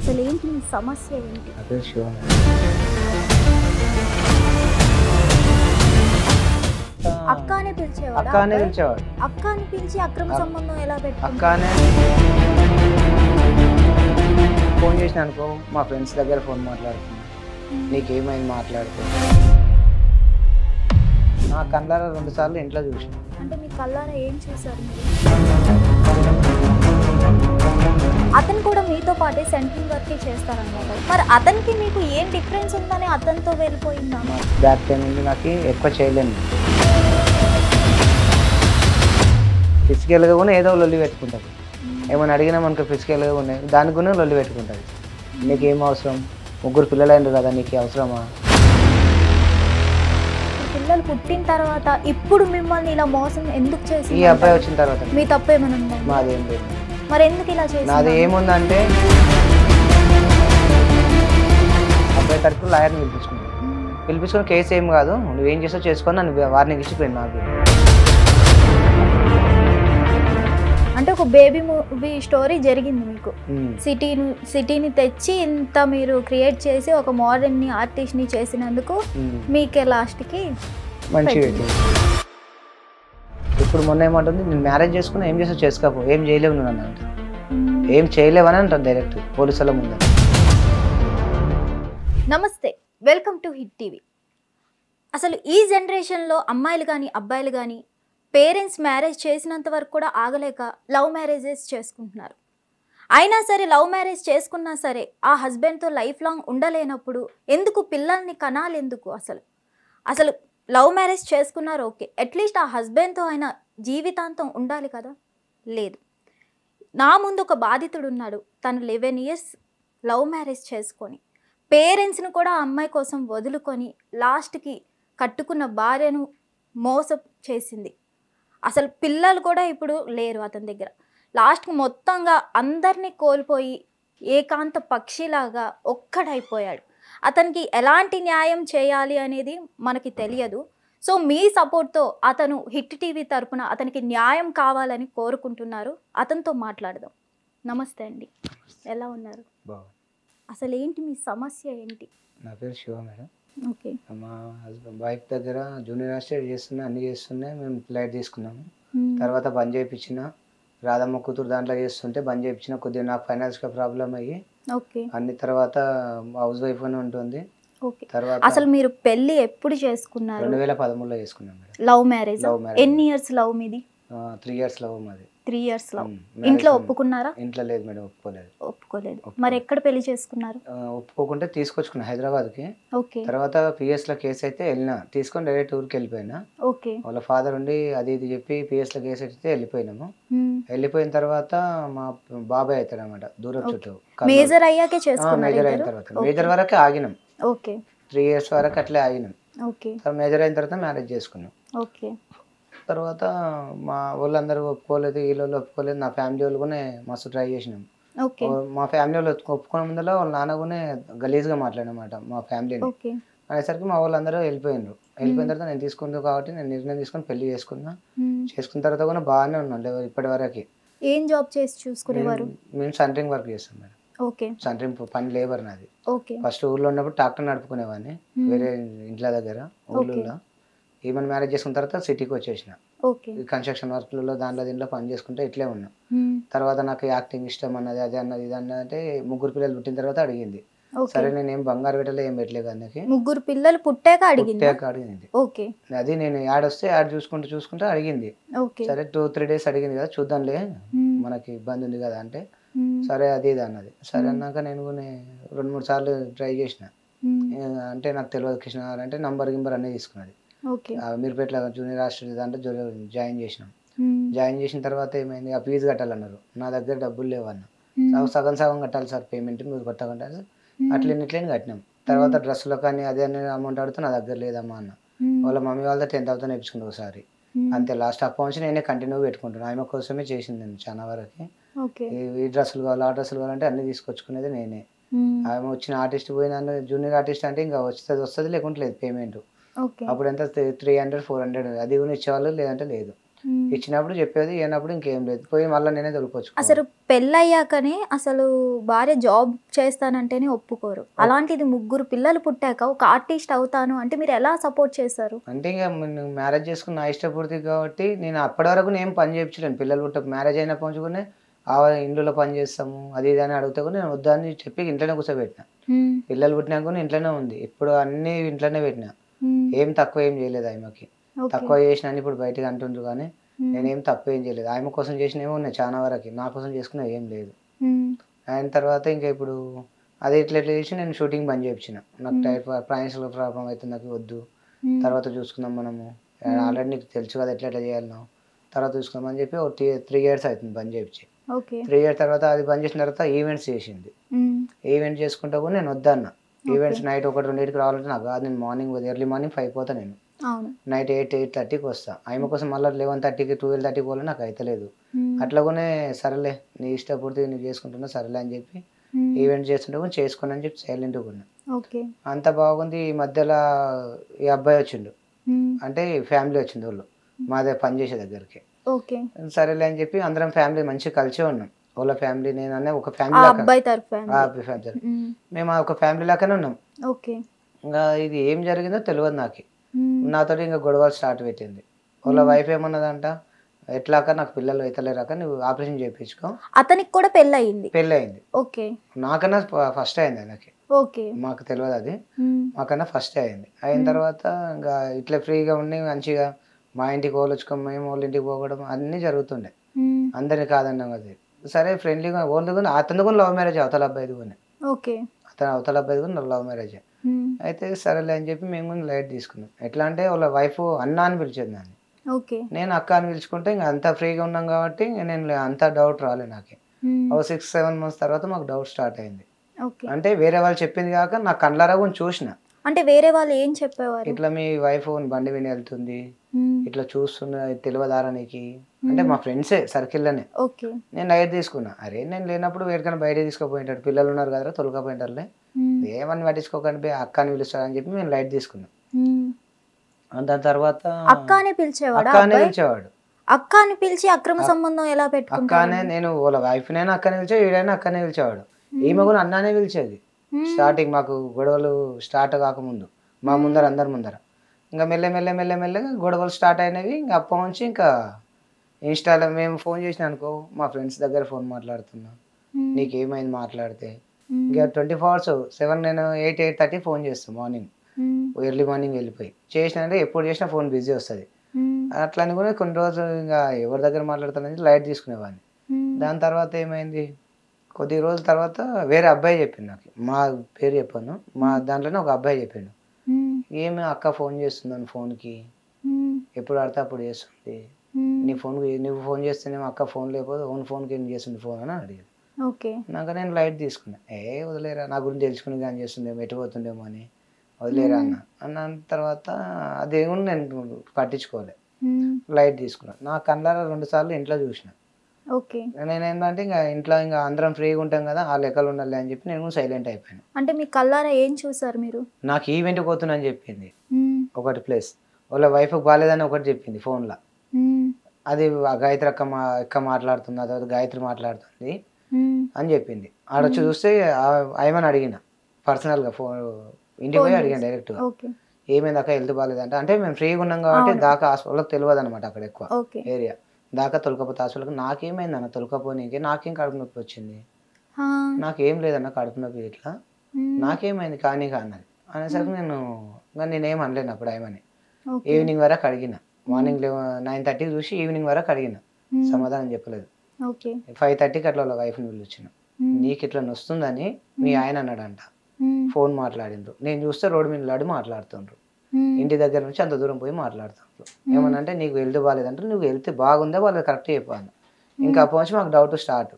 అసలేంటి మీ సమస్య ఏంటి? నా పేరు శివ. అక్క అనే పిలిచేవాడు. అక్క అనే పిలిచేవాడు. అక్క అని పిలిచి అక్రమ సంబంధం ఎలా పెట్టుకుంటారు? అక్క అనే ఫోన్ చేసిన అనుకో, మా ఫ్రెండ్స్ దగ్గర ఫోన్ మాట్లాడుతున్నా, నీకేమైంది మాట్లాడుతున్నా. నా కళ్ళారా 2 సార్లు ఇంట్లో చూసిన. అంటే మీ కళ్ళారా ఏం చూసారు మీరు? అతను కూడా మీతో పాటే సెంట్రింగ్ వర్క్ చేస్తారన్నమాట. మరి అతనికి మీకు ఏం డిఫరెన్స్ ఉందని అతనితో వెళ్ళిపోయిందా? బ్యాక్ పెయిన్ ఉంది, నాకు ఎక్కువ చేయలేను. ఫిజికల్గా కూడా ఏదో లొల్లి పెట్టుకుంటుంది. ఏమైనా అడిగినా మనకు ఫిజికల్గా ఉన్నాయి, దానికి కూడా లొల్లి పెట్టుకుంటుంది. నీకేం అవసరం, 3 పిల్లలు అయినారు కదా, నీకు అవసరమా? పిల్లలు పుట్టిన తర్వాత ఇప్పుడు మిమ్మల్ని ఇలా మోసం ఎందుకు చేసి? ఈ అబ్బాయి వచ్చిన తర్వాత మీ తప్పు ఏమైనా ఉందా? మాదేం లేదు. మరి ఎందుకు ఇలా చేసి? నాది ఏముందంటే అబ్బాయి తరఫున లాయర్ని పిలిపించుకొని కేసు ఏం కాదు, నువ్వేం చేసావు చేసుకొని నన్ను వార్నింగ్ ఇచ్చిపోయింది. నాకు అంటే ఒక బేబీ మూవీ స్టోరీ జరిగింది మీకు. సిటీని తెచ్చి ఇంత మీరు క్రియేట్ చేసి ఒక మోడర్న్ ని ఆర్టిస్ట్ ని చేసినందుకు మీకే లాస్ట్ కి మంచి. ఇప్పుడు మొన్న ఏమంటుంది, నేను మ్యారేజ్ చేసుకున్నా, ఏం చేసావు చేసుకోపో, ఏం చేయలేవు నువ్వు అన్న. ఏం చేయలేవని అంటారు డైరెక్ట్ పోలీసుల ముందు. నమస్తే, వెల్కమ్ టు హిట్ టీవీ. అసలు ఈ జనరేషన్లో అమ్మాయిలు కానీ అబ్బాయిలు కానీ పేరెంట్స్ మ్యారేజ్ చేసినంత వరకు కూడా ఆగలేక లవ్ మ్యారేజెస్ చేసుకుంటున్నారు. అయినా సరే లవ్ మ్యారేజ్ చేసుకున్నా సరే ఆ హస్బెండ్తో లైఫ్ లాంగ్ ఉండలేనప్పుడు ఎందుకు పిల్లల్ని కనాలి? ఎందుకు అసలు లవ్ మ్యారేజ్ చేసుకున్నారు ఓకే, అట్లీస్ట్ ఆ హస్బెండ్తో ఆయన జీవితాంతం ఉండాలి కదా? లేదు. నా ముందు ఒక బాధితుడు ఉన్నాడు. తను 11 years లవ్ మ్యారేజ్ చేసుకొని పేరెంట్స్ని కూడా ఆ అమ్మాయి కోసం వదులుకొని లాస్ట్కి కట్టుకున్న భార్యను మోసం చేసింది. అసలు పిల్లలు కూడా ఇప్పుడు లేరు అతని దగ్గర. లాస్ట్కి మొత్తంగా అందరినీ కోల్పోయి ఏకాంత పక్షిలాగా ఒక్కడైపోయాడు. అతనికి ఎలాంటి న్యాయం చేయాలి అనేది మనకి తెలియదు. సో మీ సపోర్ట్తో అతను హిట్ టీవీ తరపున అతనికి న్యాయం కావాలని కోరుకుంటున్నారు. అతనితో మాట్లాడదాం. నమస్తే అండి, ఎలా ఉన్నారు? అసలు ఏంటి మీ సమస్య ఏంటి? నా పేరు శివ మేడం. ఓకే. మా హస్బెండ్ వైఫ్ దగ్గర జూనియర్ అసిస్టెంట్ చేస్తున్నా, అన్ని చేస్తున్నాయి. మేము ఫ్లైట్ తీసుకున్నాము. తర్వాత బంద్ చేయించిన, రాధమ్మ కూతురు దాంట్లో చేస్తుంటే బంద్ చేయించిన. కొద్దిగా నాకు ఫైనాన్షియల్ ప్రాబ్లం అయ్యి అన్ని తర్వాత హౌస్ వైఫ్ అని ఉంటుంది. తర్వాత అసలు మీరు పెళ్లి ఎప్పుడు చేసుకున్నారు? 2013లో చేసుకున్నాం మేడం. Love marriage. ఎన్ని ఇయర్స్ లవ్ మీది? 3 years లవ్ మాది. 3 years లవ్. ఇంట్లో ఒప్పుకున్నారా? ఇంట్లో లేదు మేడం, ఒప్పుకోలేదు. మరి ఎక్కడ పెళ్లి చేసుకున్నారు? ఒప్పుకోకుంటే తీసుకొచ్చుకున్నా హైదరాబాద్కి. తర్వాత పిఎస్ లో కేసు అయితే వెళ్ళినా, తీసుకొని డైరెక్ట్ ఊరికి వెళ్ళిపోయినా. వాళ్ళ ఫాదర్ ఉండి అది ఇది చెప్పి పిఎస్ లో కేసు అయితే వెళ్ళిపోయినాము. వెళ్ళిపోయిన తర్వాత మా బాబాయ్ అవుతాడు అనమాట, దూరం చుట్టూ. మేజర్ అయ్యాకే చేసుకున్నారు? మేజర్ అయిన తర్వాత, మేజర్ వరకే ఆగినాం. 3 years వరకు అట్లే ఆగినాం. మేజర్ అయిన తర్వాత మ్యారేజ్ చేసుకున్నాం. తర్వాత మా వాళ్ళందరూ ఒప్పుకోలేదు, వీళ్ళు ఒప్పుకోలేదు. నా ఫ్యామిలీ వాళ్ళు కూడా మస్తు ట్రై చేసినాం. మా ఫ్యామిలీ వాళ్ళు ఒప్పుకునే ముందులో వాళ్ళ నాన్న కూడా గలీజ్గా మాట్లాడనమాట మా ఫ్యామిలీని. అనేసరికి మా వాళ్ళందరూ వెళ్ళిపోయినారు. వెళ్ళిపోయిన తర్వాత నేను తీసుకుంది కాబట్టి నేను నిర్ణయం తీసుకొని పెళ్లి చేసుకున్నా. చేసుకున్న తర్వాత కూడా బాగానే ఉన్నాం ఇప్పటి వరకు. ఏం జాబ్ చేసి చూసుకునేవారు? మేము సెంట్రింగ్ వర్క్ చేస్తాం మేడం. సెంట్రింగ్ పని లేబర్ నాది. ఫస్ట్ ఊర్లో ఉన్నప్పుడు ట్రాక్టర్ నడుపుకునేవాడిని వేరే ఇంట్లో దగ్గర ఊళ్ళో. ఈమెను మ్యారేజ్ చేసుకున్న తర్వాత సిటీకి వచ్చేసిన. కన్స్ట్రక్షన్ వర్క్లలో దాంట్లో దీంట్లో పని చేసుకుంటే ఇట్లే ఉన్నా. తర్వాత నాకు యాక్టింగ్ ఇష్టం అన్నది, అది అన్నది ఇది అన్నది అంటే 3 పిల్లలు పుట్టిన తర్వాత అడిగింది. సరే నేనేం బంగారు పెట్టలే, ఏం పెట్టలేదు అందుకే. 3 పిల్లలు పుట్టాక అడిగింది. అది నేను యాడ్ వస్తే యాడ్ చూసుకుంటూ అడిగింది. సరే 2-3 days అడిగింది కదా, చూద్దాంలే మనకి ఇబ్బంది ఉంది కదా అంటే సరే అది ఇది అన్నది. సరే అన్నాక నేను 2-3 సార్లు ట్రై చేసిన. అంటే నాకు తెలియదు కృష్ణ అంటే నంబర్ అన్నీ తీసుకున్నది. మీరుపేట్ల జూనియర్ హాస్టల్ దాంట్లో జాయిన్ చేసినాం. జాయిన్ చేసిన తర్వాత ఏమైంది, ఆ ఫీజు కట్టాలన్నారు. నా దగ్గర డబ్బులు లేవన్న. సగం కట్టాలి సార్ పేమెంట్, మీరు కొట్టకుండా ఇట్లని కట్టినాం. తర్వాత డ్రెస్సులో కానీ అదే అమౌంట్ అడిగితే నా దగ్గర లేదమ్మా అన్న. వాళ్ళ మమ్మీ వాళ్ళతో 10,000 నేర్చుకుంది ఒకసారి. అంతే, లాస్ట్ అప్పటి నుంచి నేనే కంటిన్యూ పెట్టుకుంటున్నాను. ఆమె కోసమే చేసింది నేను చాలా వరకు. ఈ డ్రెస్సులు కావాలి, ఆ డ్రెస్సులు కావాలంటే అన్ని తీసుకొచ్చుకునేది నేనే. ఆమె వచ్చిన ఆర్టిస్ట్ పోయినా, జూనియర్ ఆర్టిస్ట్ అంటే ఇంకా వస్తుంది లేకుంటే లేదు పేమెంట్. అప్పుడు ఎంత 300-400 అది కూడా ఇచ్చేవాళ్ళు, లేదంటే లేదు. ఇచ్చినప్పుడు చెప్పేది, ఇవ్వనప్పుడు ఇంకేం లేదు, పోయి మళ్ళీ నేనే తొలుకొచ్చుకోవాలి. అసలు పెళ్ళయ్యాకనే అసలు భార్య జాబ్ చేస్తానంటేనే ఒప్పుకోరు. అలాంటిది 3 పిల్లలు పుట్టాక ఒక ఆర్టిస్ట్ అవుతాను అంటే మీరు ఎలా సపోర్ట్ చేశారు? అంటే ఇక నేను మ్యారేజ్ చేసుకుని నా ఇష్టపూర్తి కాబట్టి నేను అప్పటి వరకు నేను పని చేయించలేను. పిల్లలు పుట్ట మ్యారేజ్ అయినప్పటి నుంచి కూడా ఇంట్లో పని చేస్తాము అది ఇది అని అడిగితే కూడా నేను వద్దని చెప్పి ఇంట్లోనే కూర్చోబెట్టిన. పిల్లలు పుట్టినాక కూడా ఇంట్లోనే ఉంది. ఇప్పుడు అన్నీ ఇంట్లోనే పెట్టిన. ఏం తక్కువ ఏం చేయలేదు ఆమెకి. తక్కువ చేసిన ఇప్పుడు బయటకు అంటుండ్రు కానీ నేనేం తక్కువ ఏం చేయలేదు. ఆమె కోసం చేసినవి ఉన్నాయి చాలా వరకు, నా కోసం చేసుకునేవి ఏం లేదు. అయిన తర్వాత ఇంకా ఇప్పుడు అది ఇట్లా చేసి నేను షూటింగ్ బంద్ చేయించిన. నాకు ఫైనాన్షియల్ ప్రాబ్లం అవుతుంది, నాకు వద్దు, తర్వాత చూసుకుందాం మనము, ఆల్రెడీ నీకు తెలుసు కదా ఎట్లా చేయాలనో, తర్వాత చూసుకుందాం అని చెప్పి 3 years అవుతుంది బంద్ చేయించి. 3 years తర్వాత అది బంద్ చేసిన తర్వాత ఈవెంట్స్ చేసింది. ఈవెంట్ చేసుకుంటా కూడా నేను వద్దన్నా. ఈవెంట్స్ నైట్ 1-2కి రావాలంటే నాకు కాదు, నేను మార్నింగ్ ఎర్లీ మార్నింగ్ 5 పోతా, నేను నైట్ 8-8:30కి వస్తా. ఆమె కోసం మళ్ళీ 11:30కి 12:30కి పోలే నాకు అయితలేదు. అట్లాగనే సరేలే నీ ఇష్టపూర్తి నువ్వు చేసుకుంటున్నా సరేలే అని చెప్పి ఈవెంట్ చేస్తుంటే కూడా చేసుకోండి అని చెప్పి సైలెంట్గా ఉన్నా. అంత బాగుంది. ఈ మధ్యలో ఈ అబ్బాయి వచ్చిండు, అంటే ఫ్యామిలీ వచ్చింది వాళ్ళు మాదే పని చేసే దగ్గరికి. సరేలే అని చెప్పి అందరం ఫ్యామిలీ మంచిగా కలిసే ఉన్నాం. వాళ్ళ ఫ్యామిలీ నేననే ఒక ఫ్యామిలీ, మేము ఒక ఫ్యామిలీ లాగానే ఉన్నాం. ఇంకా ఇది ఏం జరిగిందో తెలియదు నాకు. నాతో ఇంకా గొడవలు స్టార్ట్ పెట్టింది. వాళ్ళ వైఫ్ ఏమన్నదంట, ఎట్లాక నాకు పిల్లలు అవుతలేరాక నువ్వు ఆపరేషన్ చేయించుకో. అతనికి కూడా పెళ్ళయింది. నాకన్నా ఫస్ట్ అయింది ఆయనకి, మాకు తెలియదు అది, మాకన్నా ఫస్ట్ అయింది. అయిన తర్వాత ఇంకా ఇట్లా ఫ్రీగా ఉండి మంచిగా మా ఇంటికి పోలొచ్చుకో, మేము వాళ్ళ ఇంటికి పోవడం అన్నీ జరుగుతుండే. అందరినీ కాదన్నాం అది. సరే ఫ్రెండ్లీగా ఓన్గా అతను కూడా లవ్ మ్యారేజ్, అవతల అబ్బాయిది కూడా, అతను అవతల అబ్బాయిది కూడా లవ్ మ్యారేజ్. అయితే సరేలే అని చెప్పి మేము కూడా లైట్ తీసుకున్నాం. ఎట్లా అంటే వాళ్ళ వైఫ్ అన్న అని పిలిచేది దాన్ని, నేను అక్క అని పిలుచుకుంటే ఇంకా అంత ఫ్రీగా ఉన్నాం కాబట్టి నేను అంత డౌట్ రాలే నాకు. 6-7 months తర్వాత మాకు డౌట్ స్టార్ట్ అయింది. అంటే వేరే వాళ్ళు చెప్పింది కాక నా కళ్ళారా కూడా చూసిన. అంటే వేరే వాళ్ళు ఏం చెప్పేవారు, ఇట్లా మీ వైఫ్ బండి విని వెళ్తుంది, ఇట్లా చూస్తున్నా తెలియదారా నీకు, అంటే మా ఫ్రెండ్సే సర్కిల్లోనే. నేను లైట్ తీసుకున్నా. అరే నేను లేనప్పుడు వేడికన్నా బయట తీసుకుపోయింటాడు, పిల్లలు ఉన్నారు కదా తొలకపోయింటారులే, ఏమని పట్టించుకోకండి అక్క అని పిలుస్తాడని చెప్పి నేను లైట్ తీసుకున్నా. దాని తర్వాత అక్క అని పిలిచేవాడు, అక్క అని పిలిచి అక్రమ సంబంధం ఎలా పెట్టుకుంటా. అక్కనే నేను వాళ్ళ వైఫ్ నైనా అక్కనే పిలిచా, ఈడైనా అక్కనే పిలిచేవాడు. ఈమె కూడా అన్నానే పిలిచేది. స్టార్టింగ్ మాకు గొడవలు స్టార్ట్ కాకముందు మా ముందర అందరి ముందర ఇంకా మెల్లగా గొడవలు స్టార్ట్ అయినవి. ఇంకా అప్పటి నుంచి ఇంకా ఇన్స్టాలో మేము ఫోన్ చేసిన అనుకో, మా ఫ్రెండ్స్ దగ్గర ఫోన్ మాట్లాడుతున్నా, నీకేమైంది మాట్లాడితే ఇంకా 24 hours 7 నేను 8-8:30 ఫోన్ చేస్తాను మార్నింగ్, ఎర్లీ మార్నింగ్ వెళ్ళిపోయి చేసినంటే ఎప్పుడు చేసినా ఫోన్ బిజీ వస్తుంది. అట్లా అని కూడా కొన్ని రోజులు ఇంకా ఎవరి దగ్గర మాట్లాడుతానని లైట్ తీసుకునేవాడిని. దాని తర్వాత ఏమైంది, కొద్ది రోజుల తర్వాత వేరే అబ్బాయి చెప్పింది నాకు, మా పేరు చెప్పాను, మా దాంట్లోనే ఒక అబ్బాయి చెప్పిండు, ఏమి అక్క ఫోన్ చేస్తుందని ఫోన్కి ఎప్పుడు ఆడితే అప్పుడు చేస్తుంది, నీ ఫోన్కి నువ్వు ఫోన్ చేస్తేనేమో అక్క ఫోన్ లేకపోతే ఓన్ ఫోన్కి ఏం చేస్తుంది ఫోన్ అని అడిగాడు. నాకు నేను లైట్ తీసుకున్నా, వదిలేరా నా గురించి తెలుసుకుని కానీ చేస్తుండేమో ఎటు పోతుండేమో అని వదిలేరా అన్న తర్వాత అదేమో నేను పట్టించుకోలే, లైట్ తీసుకున్నా. నా కళ్ళారా 2 సార్లు ఇంట్లో చూసిన. నేనేంటంటే ఇంకా ఇంట్లో ఇంకా అందరం ఫ్రీగా ఉంటాం కదా, ఆ లెక్కలు ఉండాలి అని చెప్పి నేను సైలెంట్ అయిపోయాను. అంటే మీ కళ్ళారా ఏం చూసారు మీరు? నాకు ఈవెంట్ పోతున్నా అని చెప్పింది ఒకటి, ప్లేస్ వాళ్ళ వైఫ్ బాగాలేదని ఒకటి చెప్పింది ఫోన్లో. అది గాయత్రి అక్క మాట్లాడుతుంది, ఆ తర్వాత గాయత్రి మాట్లాడుతుంది అని చెప్పింది. ఆడొచ్చి చూస్తే ఆయమని అడిగిన పర్సనల్గా, ఫోన్ ఇంటికి పోయి అడిగాను డైరెక్ట్గా, ఏమైంది అక్క హెల్త్ బాగాలేదంటే, అంటే మేము ఫ్రీగా ఉన్నాం కాబట్టి దాకా హాస్పిటల్కి తెలియదు అనమాట, అక్కడ ఎక్కువ ఏరియా దాకా తొలకపోతే హాస్పిటల్కి. నాకేమైంది అన్న తొలకపోనీకి, నాకేం కడుపు నొప్పి వచ్చింది, నాకేం లేదన్న కడుపు నొప్పి ఇట్లా, నాకేమైంది కానీ అన్నది. అనేసరికి నేనేం అనలేను అప్పుడు ఆయమని. ఈవినింగ్ వరకు అడిగిన, మార్నింగ్ 9:30కి చూసి ఈవినింగ్ వరకు అడిగిన, సమాధానం చెప్పలేదు. 5:30కి అట్లా వాళ్ళ వైఫ్ని పిలిచిన, నీకు ఇట్లా వస్తుందని మీ ఆయన అన్నాడంట, ఫోన్ మాట్లాడిండ్రు, నేను చూస్తే రోడ్డు మీద మాట్లాడుతుండ్రు, ఇంటి దగ్గర నుంచి అంత దూరం పోయి మాట్లాడుతుండ్రు, ఏమనంటే నీకు హెల్త్ బాగాలేదంటే నువ్వు హెల్త్ బాగుందా వాళ్ళు కరెక్ట్ చెప్పాను. ఇంకా అప్పటి నుంచి మాకు డౌట్ స్టార్ట్.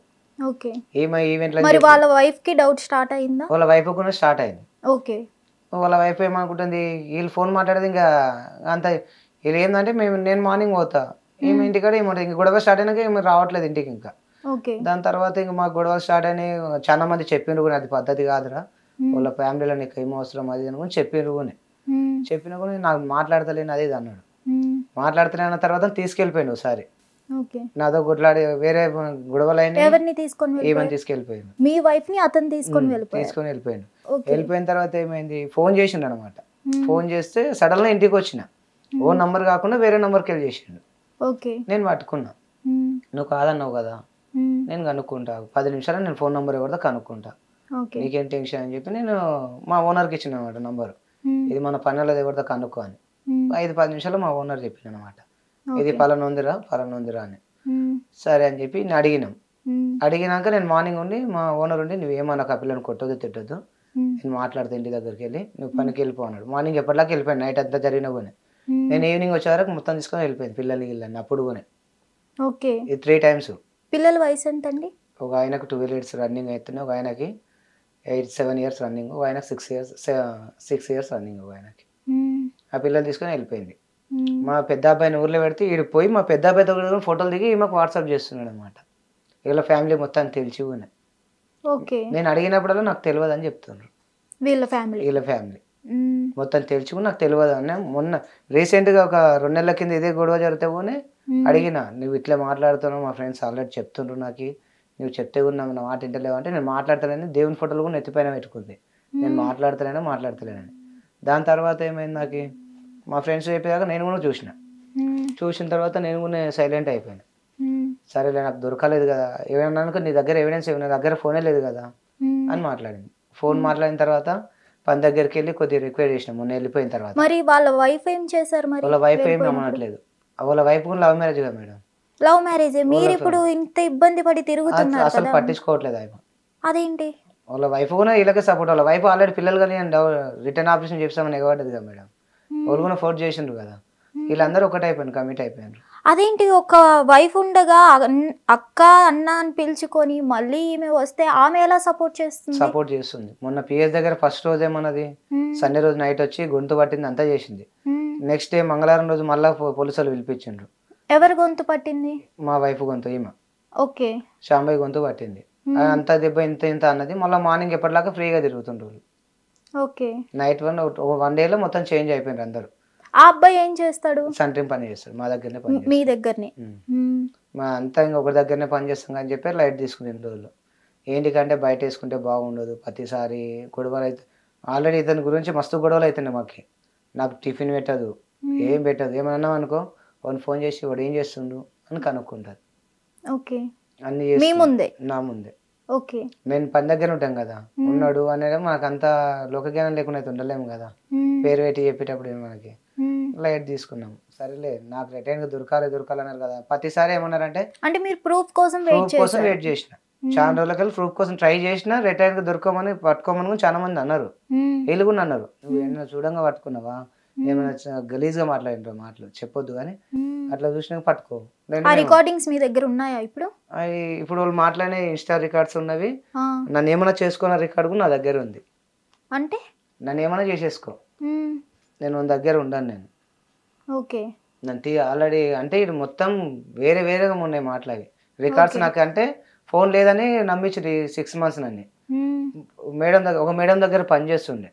వాళ్ళ వైఫ్ కి డౌట్ స్టార్ట్ అయిందా? వాళ్ళ వైఫ్ కూడా స్టార్ట్ అయింది. వాళ్ళ వైఫ్ ఏమనుకుంటుంది, వీళ్ళు ఫోన్ మాట్లాడేది ఇంకా అంత, వీళ్ళు ఏంటంటే నేను మార్నింగ్ పోతా, ఏమి ఇంటికాడ ఏమంటుంది, ఇంక గొడవ స్టార్ట్ అయినాక ఏమి రావట్లేదు ఇంటికి. ఇంకా దాని తర్వాత ఇంకా మాకు గొడవ స్టార్ట్ అయినాయి. చాలా మంది చెప్పిండ్రు కూడా అది పద్ధతి కాదురా, వాళ్ళ ఫ్యామిలీలో నీకు ఏమో అవసరం అది అనుకుని చెప్పిన కూడా నాకు మాట్లాడతలేను అది ఇది అన్నాడు. మాట్లాడుతూనే అన్న తర్వాత తీసుకెళ్ళిపోయిండు ఒకసారి. ఓకే. నాతో కొట్లాడి వేరే గొడవలైన ఎవరిని తీసుకొని ఏమని తీసుకెళ్ళిపోయిండు. మీ వైఫ్ ని అతను తీసుకొని తీసుకొని వెళ్ళిపోయిండు. ఓకే. వెళ్ళిపోయిన తర్వాత ఏమైంది, ఫోన్ చేసిండు అనమాట. ఫోన్ చేస్తే సడన్ గా ఇంటికి వచ్చిన. ఓన్ నంబర్ కాకుండా వేరే నంబర్కి వెళ్ళి చేసిండు. ఓకే. నేను పట్టుకున్నా. నువ్వు కాదన్నావు కదా, నేను కనుక్కుంటా, 10 నిమిషాలు నేను ఫోన్ నెంబర్ ఎవరిదో కనుక్కుంటా, నీకేం టెన్షన్ అని చెప్పి నేను మా ఓనర్కి ఇచ్చిన అనమాట నంబరు. ఇది మన పనులది ఎవరిదో కనుక్కో అని. 5-10 నిమిషాలు మా ఓనర్ చెప్పింది అనమాట, ఇది పలానొందిరా అని. సరే అని చెప్పి నేను అడిగినాం. అడిగినాక నేను మార్నింగ్ ఉండి మా ఓనర్ ఉండి నువ్వేమన్నా ఆ పిల్లని కొట్టొద్దు తిట్టొద్దు, నేను మాట్లాడితే ఇంటి దగ్గరికి వెళ్ళి నువ్వు పనికి వెళ్ళిపో అన్నాడు. మార్నింగ్ ఎప్పటిలాగా వెళ్ళిపోయాను, నైట్ అంతా జరిగిన పోనీ. నేను ఈవినింగ్ వచ్చే వరకు మొత్తం తీసుకొని వెళ్ళిపోయింది పిల్లల్ని గిల్లని అప్పుడు పోనీ. ఓకే. ఇది 3 టైమ్స్. పిల్లల వయసు ఎంతండి? ఒక ఆయనకు 12 years రన్నింగ్ అవుతున్నాయి, ఒక ఆయనకి 7 years రన్నింగ్, ఒక ఆయనకు 6 years రన్నింగ్ ఒక ఆయనకి. ఆ పిల్లలు తీసుకొని వెళ్ళిపోయింది. మా పెద్ద అబ్బాయిని ఊర్లో పెడితే ఈడు పోయి మా పెద్ద అబ్బాయితో కూడా ఫోటోలు దిగి మాకు వాట్సాప్ చేస్తున్నాడు అనమాట. వీళ్ళ ఫ్యామిలీ మొత్తం తెలిసి ఉన్నాయి. ఓకే. నేను అడిగినప్పుడల్లా నాకు తెలియదు అని చెప్తున్నారు. వీళ్ళ ఫ్యామిలీ మొత్తం తెలిసి నాకు తెలియదు అని. మొన్న రీసెంట్గా ఒక 2 నెలల కింద ఇదే గొడవ జరిగితే పోనీ అడిగినా, నువ్వు ఇట్లా మాట్లాడుతున్నావు, మా ఫ్రెండ్స్ ఆల్రెడీ చెప్తుండ్రు, నాకు నువ్వు చెప్తే కూడా నా మాట ఇంటలేవు అంటే, నేను మాట్లాడతానని దేవుని ఫోటోలు కూడా నెత్తిపైన పెట్టుకుంది. నేను మాట్లాడతలేనని. దాని తర్వాత ఏమైంది, నాకు మా ఫ్రెండ్స్ చెప్పేదాకా నేను కూడా చూసిన తర్వాత నేను కూడా సైలెంట్ అయిపోయాను. సరేలే నాకు దొరకలేదు కదా, ఏమైనా నీ దగ్గర ఎవిడెన్స్ నా దగ్గర ఫోనే లేదు కదా అని మాట్లాడింది. ఫోన్ మాట్లాడిన తర్వాత పని దగ్గరికి వెళ్ళి కొద్దిగా రిక్వెస్ట్ చేసిన మొన్న వెళ్ళిపోయిన తర్వాత. మరి వాళ్ళ వైఫ్ ఏం చేశారు? మరి వాళ్ళ వైఫ్ ఏం నమ్మట్లేదు. వాళ్ళ వైఫ్ కూడా లవ్ మ్యారేజ్ కదా మేడం. Love marriage. మీరు ఇప్పుడు ఇంత ఇబ్బంది పడి తిరుగుతున్నారు, అసలు పట్టించుకోవట్లేదు ఆయన. అదేంటి? వాళ్ళ వైఫ్ కూడా వీళ్ళకే సపోర్ట్. వాళ్ళ వైఫ్ ఆల్రెడీ పిల్లలు కానీ రిటర్న్ ఆపరేషన్ చేస్తామని ఎగబడ్డది కదా మేడం. వాళ్ళు కూడా ఫోర్స్ చేసిండ్రు కదా. వీళ్ళందరూ ఒకటైపోయారు, కమిట్ అయిపోయారు. అదేంటి, ఒక వైఫ్ ఉండగా అక్క అన్న అని పిలుచుకొని మళ్ళీ ఈమె వస్తే ఆమె ఎలా సపోర్ట్ చేస్తుంది? మొన్న పిఎస్ దగ్గర ఫస్ట్ రోజు ఏమన్నది, సండే రోజు నైట్ వచ్చి గొంతు పట్టింది, అంతా చేసింది. నెక్స్ట్ డే మంగళవారం రోజు మళ్ళా పోలీసులు పిలిపించిండ్రు. ఎవరు గొంతు పట్టింది? మా వైఫ్ గొంతు, ఈమె ఓకే శాంబాయి గొంతు పట్టింది. అంత దెబ్బ ఇంత అన్నది. మళ్ళీ మార్నింగ్ ఎప్పటిలాగా ఫ్రీగా తిరుగుతుండ్రు. ఓకే. నైట్ 1 day లో మొత్తం చేంజ్ అయిపోయిండ్రు అందరు. ఆ అబ్బాయి ఏం చేస్తాడు? సెంటరింగ్ పని చేస్తాడు, మా దగ్గరనే పని. మీ దగ్గరనే? మా అంతా ఇంకొకరి దగ్గరనే పని చేస్తాం అని చెప్పి లైట్ తీసుకునే రోజులు. ఏంటికంటే బయట వేసుకుంటే బాగుండదు, ప్రతిసారి గొడవలు అయితే. ఆల్రెడీ ఇతని గురించి మస్తు గొడవలు అవుతున్నాయి మాకు. నాకు టిఫిన్ పెట్టదు, ఏం పెట్టదు. ఏమన్నా అనుకో వాడిని ఫోన్ చేసి వాడు ఏం చేస్తుండు అని కనుక్కుంటారు. ఓకే. అన్ని నా ముందే. ఓకే. నేను పని దగ్గర ఉంటాం కదా, ఉన్నాడు అనేది మనకంతా లోకజ్ఞానం లేకుండా అయితే ఉండలేము కదా. పేరు పెట్టి చెప్పేటప్పుడు మనకి లైట్ తీసుకున్నాం. సరేలే, నాకు రిటర్న్ గా దొరకాలన్నారు కదా. ప్రతిసారి ఏమన్నారంటే, అంటే మీరు ప్రూఫ్ కోసం వెయిట్ చేసిన. చాలా రోజులకి ప్రూఫ్ కోసం ట్రై చేసిన, రిటర్న్ గా దొరకమని పట్టుకోమని చాలా మంది అన్నారు. వీళ్ళు కూడా అన్నారు, నువ్వు ఏమైనా చూడంగా పట్టుకున్నావా, ఏమైనా గలీజ్ గా మాట్లాడిన మాటలు చెప్పొద్దు కానీ అట్లా చూసినా పట్టుకో. రికార్డింగ్స్ మీ దగ్గర ఉన్నాయా ఇప్పుడు? ఇప్పుడు వాళ్ళు మాట్లాడే ఇన్స్టా రికార్డ్స్ ఉన్నవి. నన్ను ఏమైనా చేసుకున్న రికార్డు కూడా నా దగ్గర ఉంది. అంటే నన్ను ఏమైనా చేసేసుకో, నేను దగ్గర ఉండను నేను. ఓకే. నన్ను ఆల్రెడీ అంటే ఇది మొత్తం వేరేగా ఉన్నాయి మాట్లాడి రికార్డ్స్. నాకు అంటే ఫోన్ లేదని నమ్మించి 6 months నన్ను ఒక మేడం దగ్గర పని చేస్తుండే.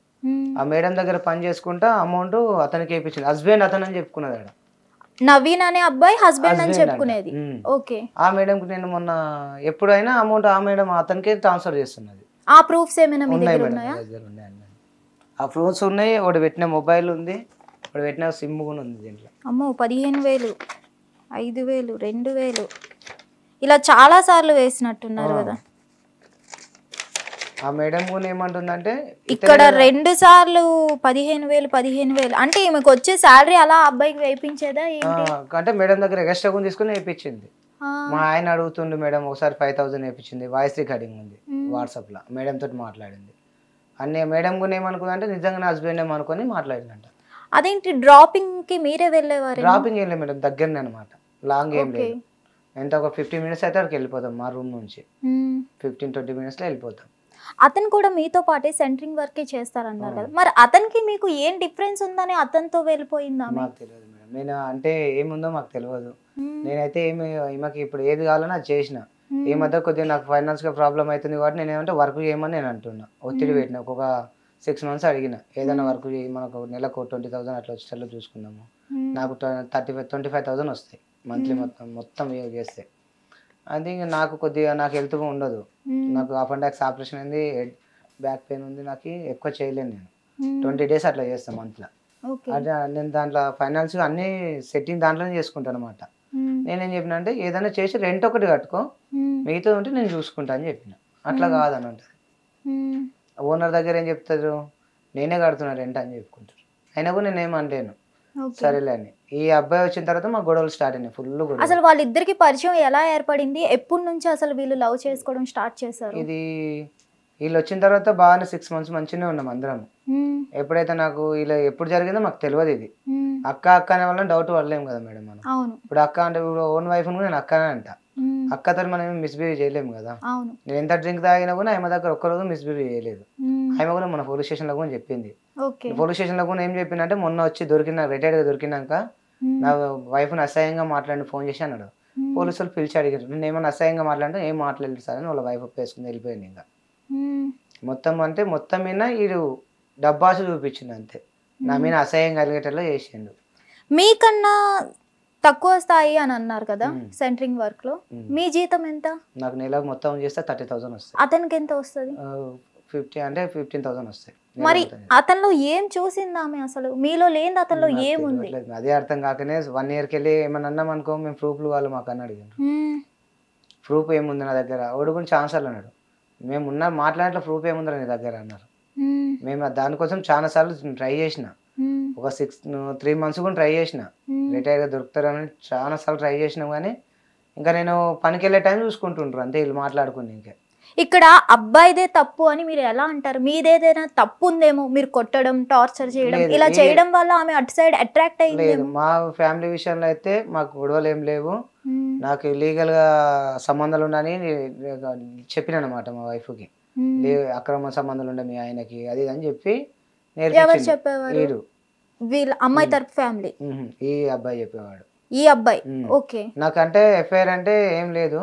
ఆ మేడం దగ్గర పని చేసుకుంటా అమౌంట్ అతనికి వేయించింది. హస్బెండ్ అతను అని చెప్పుకున్నది. ఆడ నవీన్ అనే అబ్బాయి హస్బెండ్ అని చెప్పుకునేది. ఓకే. ఆ మేడం కి నేను మొన్న ఎప్పుడైనా అమౌంట్ ఆ మేడం అతనికి ట్రాన్స్ఫర్ చేస్తున్నది. ఆ ప్రూఫ్స్ ఏమైనా మీ దగ్గర ఉన్నాయా? ఆ ప్రూఫ్స్ ఉన్నాయి. ఒకటి పెట్టిన మొబైల్ ఉంది, ఒకటి పెట్టిన సిమ్ కూడా ఉంది దీంట్లో. అమ్మో, 15,000, 5,000, 2,000 ఇలా చాలా సార్లు వేసినట్టున్నారు కదా. ఆ మేడం కూడా ఏమంటుందంటే, ఇక్కడ 2 సార్లు 15,000 అంటే ఈమెకు వచ్చే శాలరీ అలా అబ్బాయికి వేయించేదా ఏంటి? అంటే మేడం దగ్గర ఎక్స్ట్రా కొని తీసుకుని వేయించింది. మా ఆయన అడుగుతుండే, మేడం ఒకసారి 5,000 వేయించింది. వాయిస్ రికార్డింగ్ ఉంది వాట్సాప్ లో, మేడం తోటి మాట్లాడింది. అన్నీ మేడం కూడా ఏమనుకుందంటే నిజంగా హస్బెండ్ ఏమనుకొని మాట్లాడిందంట. అదేంటి, డ్రాపింగ్ కి మీరే వెళ్ళేవారు? డ్రాపింగ్ ఏం లేదు మేడం, దగ్గరనే అనమాట, లాంగ్ ఏం లేదు. ఎంత ఒక 15 minutes అయితే అక్కడికి వెళ్ళిపోతాం. మా రూమ్ నుంచి 15-20 minutes లో వెళ్ళిపోతాం. అతను కూడా మీతో పాటే సెంటరింగ్ వర్కే చేస్తారన్నారు కదా, మరి అతనికి మీకు ఏం డిఫరెన్స్ ఉందని అతనితో వెళ్ళిపోయిందా? మాకు తెలియదు మేడం, నేను అంటే ఏముందో మాకు తెలియదు. నేనైతే ఈమెకి ఇప్పుడు ఏది కావాలని అది చేసిన. ఈ మధ్య కొద్దిగా నాకు ఫైనాన్స్ గా ప్రాబ్లం అవుతుంది కాబట్టి నేను ఏమంటే వర్క్ చేయమని నేను అంటున్నా. ఒత్తిడి పెట్టిన, ఒక 6 months అడిగిన, ఏదైనా వర్క్ చేయి, మనకు నెలకు 20,000 అట్లా వచ్చేటట్లు చూసుకుందాము. నాకు 25,000 వస్తాయి మంత్లీ మొత్తం చేస్తే. అది నాకు కొద్దిగా నాకు హెల్త్ ఉండదు. నాకు హాఫ్ అండ్ డాక్స్ ఆపరేషన్ అయింది, బ్యాక్ పెయిన్ ఉంది, నాకు ఎక్కువ చేయలేను నేను. 20 days అట్లా చేస్తాను మంత్లో. అదే నేను దాంట్లో ఫైనాన్స్గా అన్నీ సెట్టింగ్ దాంట్లోనే చేసుకుంటాను అనమాట. నేనేం చెప్పిన అంటే ఏదైనా చేసి రెంట్ ఒకటి కట్టుకో, మిగతా ఉంటే నేను చూసుకుంటా అని చెప్పిన. అట్లా కాదని ఉంటుంది. ఓనర్ దగ్గర ఏం చెప్తారు, నేనే కడుతున్నా రెంట్ అని చెప్పుకుంటారు. అయినా కూడా నేనేమంటాను సరేలే అని. ఈ అబ్బాయి వచ్చిన తర్వాత మా గొడవలు స్టార్ట్ అయినాయి, ఫుల్ గొడవ. అసలు వాళ్ళిద్దరికి పరిచయం ఎలా ఏర్పడింది, ఎప్పటి నుంచి అసలు వీళ్ళు లవ్ చేసుకోవడం స్టార్ట్ చేశారు? ఇది వీళ్ళు వచ్చిన తర్వాత బాగానే 6 months మంచిగానే ఉన్నాం అందరం. ఎప్పుడైతే నాకు ఇలా ఎప్పుడు జరిగిందో మాకు తెలియదు. ఇది అక్క అనే వాళ్ళని డౌట్ పడలేము కదా మేడం మనం. ఇప్పుడు అక్క అంటే ఇప్పుడు ఓన్ వైఫ్ నేను అక్కనే అంట. అక్కతో మనం మిస్బిహేవ్ చేయలేము కదా. నేను ఎంత డ్రింక్ తాగినా కూడా ఆమె దగ్గర ఒక్కరోజు మిస్బిహేవ్ చేయలేదు. ఆమె కూడా మన పోలీస్ స్టేషన్ లో కూడా చెప్పింది. పోలీస్ స్టేషన్ లో కూడా ఏం చెప్పిందంటే మొన్న వచ్చి రిటైర్డ్ గా దొరికినాక నా వైఫ్ ని అసహ్యంగా మాట్లాడి ఫోన్ చేసి అన్నాడు. పోలీసు వాళ్ళు పిలిచి అడిగారు, నేను ఏమన్నా అసహ్యంగా మాట్లాడితే ఏం మాట్లాడలేదు సార్ అని వాళ్ళ వైఫ్ ఒప్పేసుకుని వెళ్ళిపోయింది. ఇంకా మొత్తం మీద వీడు డబ్బాసు చూపించింది అంతే. నా మీద అసహ్యం కలిగేటలో చేసిండు. మీకన్నా తక్కువ స్థాయి అని అన్నారు కదా సెంటరింగ్ వర్క్ లో, మీ జీతం ఎంత? నాకు నెల మొత్తం చేస్తే 30,000 వస్తాయి. అతనికి ఎంత వస్తుంది? 15,000 వస్తాయి. మరి అతనిలో ఏం చూసింది ఆమె? అసలు మీలో లేని అతనిలో ఏముంది? అదే అర్థం కాకనే 1 yearకి వెళ్ళి ఏమన్నా అన్నాం అనుకో, మేము ప్రూఫ్లు వాళ్ళు మాకు అని అడిగారు. ప్రూఫ్ ఏముంది నా దగ్గర? వాడు కూడా ఛాన్సర్లు అన్నాడు, మేము ఉన్న మాట్లాడేట్లా ప్రూఫ్ ఏముందిరా నీ దగ్గర అన్నారు. మేము దానికోసం చాలా సార్లు ట్రై చేసిన, ఒక 3 months కూడా ట్రై చేసిన, రిటైర్గా దొరుకుతారని చాలా సార్లు ట్రై చేసినాం. కానీ ఇంకా నేను పనికి వెళ్ళే టైం చూసుకుంటుంటారు అంతే వీళ్ళు మాట్లాడుకుని. ఇంకా ఇక్కడ అబ్బాయిదే తప్పు అని మీరు ఎలా అంటారు? మీదేదైనా తప్పు ఉందేమో, మీరు కొట్టడం, టార్చర్ చేయడం, ఇలా చేయడం వల్ల ఆమె అటు సైడ్ అట్రాక్ట్ అయ్యింది? లేదు, మా ఫ్యామిలీ విషయంలో అయితే మాకు గొడవలు ఏం లేవు. నాకు లీగల్ గా సంబంధాలు ఉన్నాయని చెప్పిన అనమాట మా వైఫ్ కి. అక్రమ సంబంధాలు ఉండే మీ ఆయనకి అది అని చెప్పి నేర్పించారు. వీళ్ళ అమ్మాయి తరపు ఫ్యామిలీ, ఈ అబ్బాయి చెప్పేవాడు. ఈ అబ్బాయి ఓకే. నాకంటే ఎఫ్ఐఆర్ అంటే ఏం లేదు.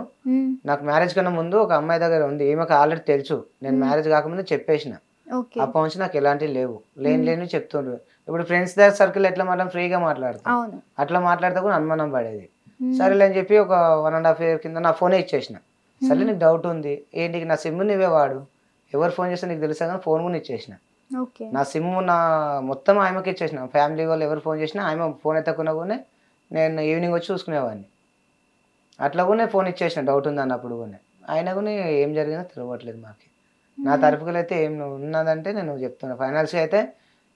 నాకు మ్యారేజ్ కన్నా ముందు ఒక అమ్మాయి దగ్గర ఉంది, ఈమెకు ఆల్రెడీ తెలుసు. నేను మ్యారేజ్ కాకముందు చెప్పేసిన. అప్పటి నుంచి నాకు ఎలాంటివి లేవు, లేని చెప్తుండ్రు. ఇప్పుడు ఫ్రెండ్స్ దగ్గర సర్కిల్ ఎట్లా ఫ్రీగా మాట్లాడతాం, అట్లా మాట్లాడితే కూడా అనుమానం పడేది. సరేలే అని చెప్పి ఒక 1.5 year కింద నా ఫోనే ఇచ్చేసిన. సరే నీకు డౌట్ ఉంది ఏంటి, నా సిమ్ నువ్వే వాడు, ఎవరు ఫోన్ చేస్తే నీకు తెలుసా కానీ ఫోన్ కూడా ఇచ్చేసిన. నా సిమ్ నా మొత్తం ఆమెకి ఇచ్చేసిన. ఫ్యామిలీ వాళ్ళు ఎవరు ఫోన్ చేసినా ఆమె ఫోన్ ఎత్తకున్నా కూడా నేను ఈవినింగ్ వచ్చి చూసుకునేవాడిని. అట్లా కూడా ఫోన్ ఇచ్చేసిన డౌట్ ఉంది అన్నప్పుడు కూడా. అయినా కూడా ఏం జరిగిందో తెలియట్లేదు మాకు. నా తరపుకి అయితే ఏం ఉన్నదంటే నేను చెప్తున్నా, ఫైనాన్స్గా అయితే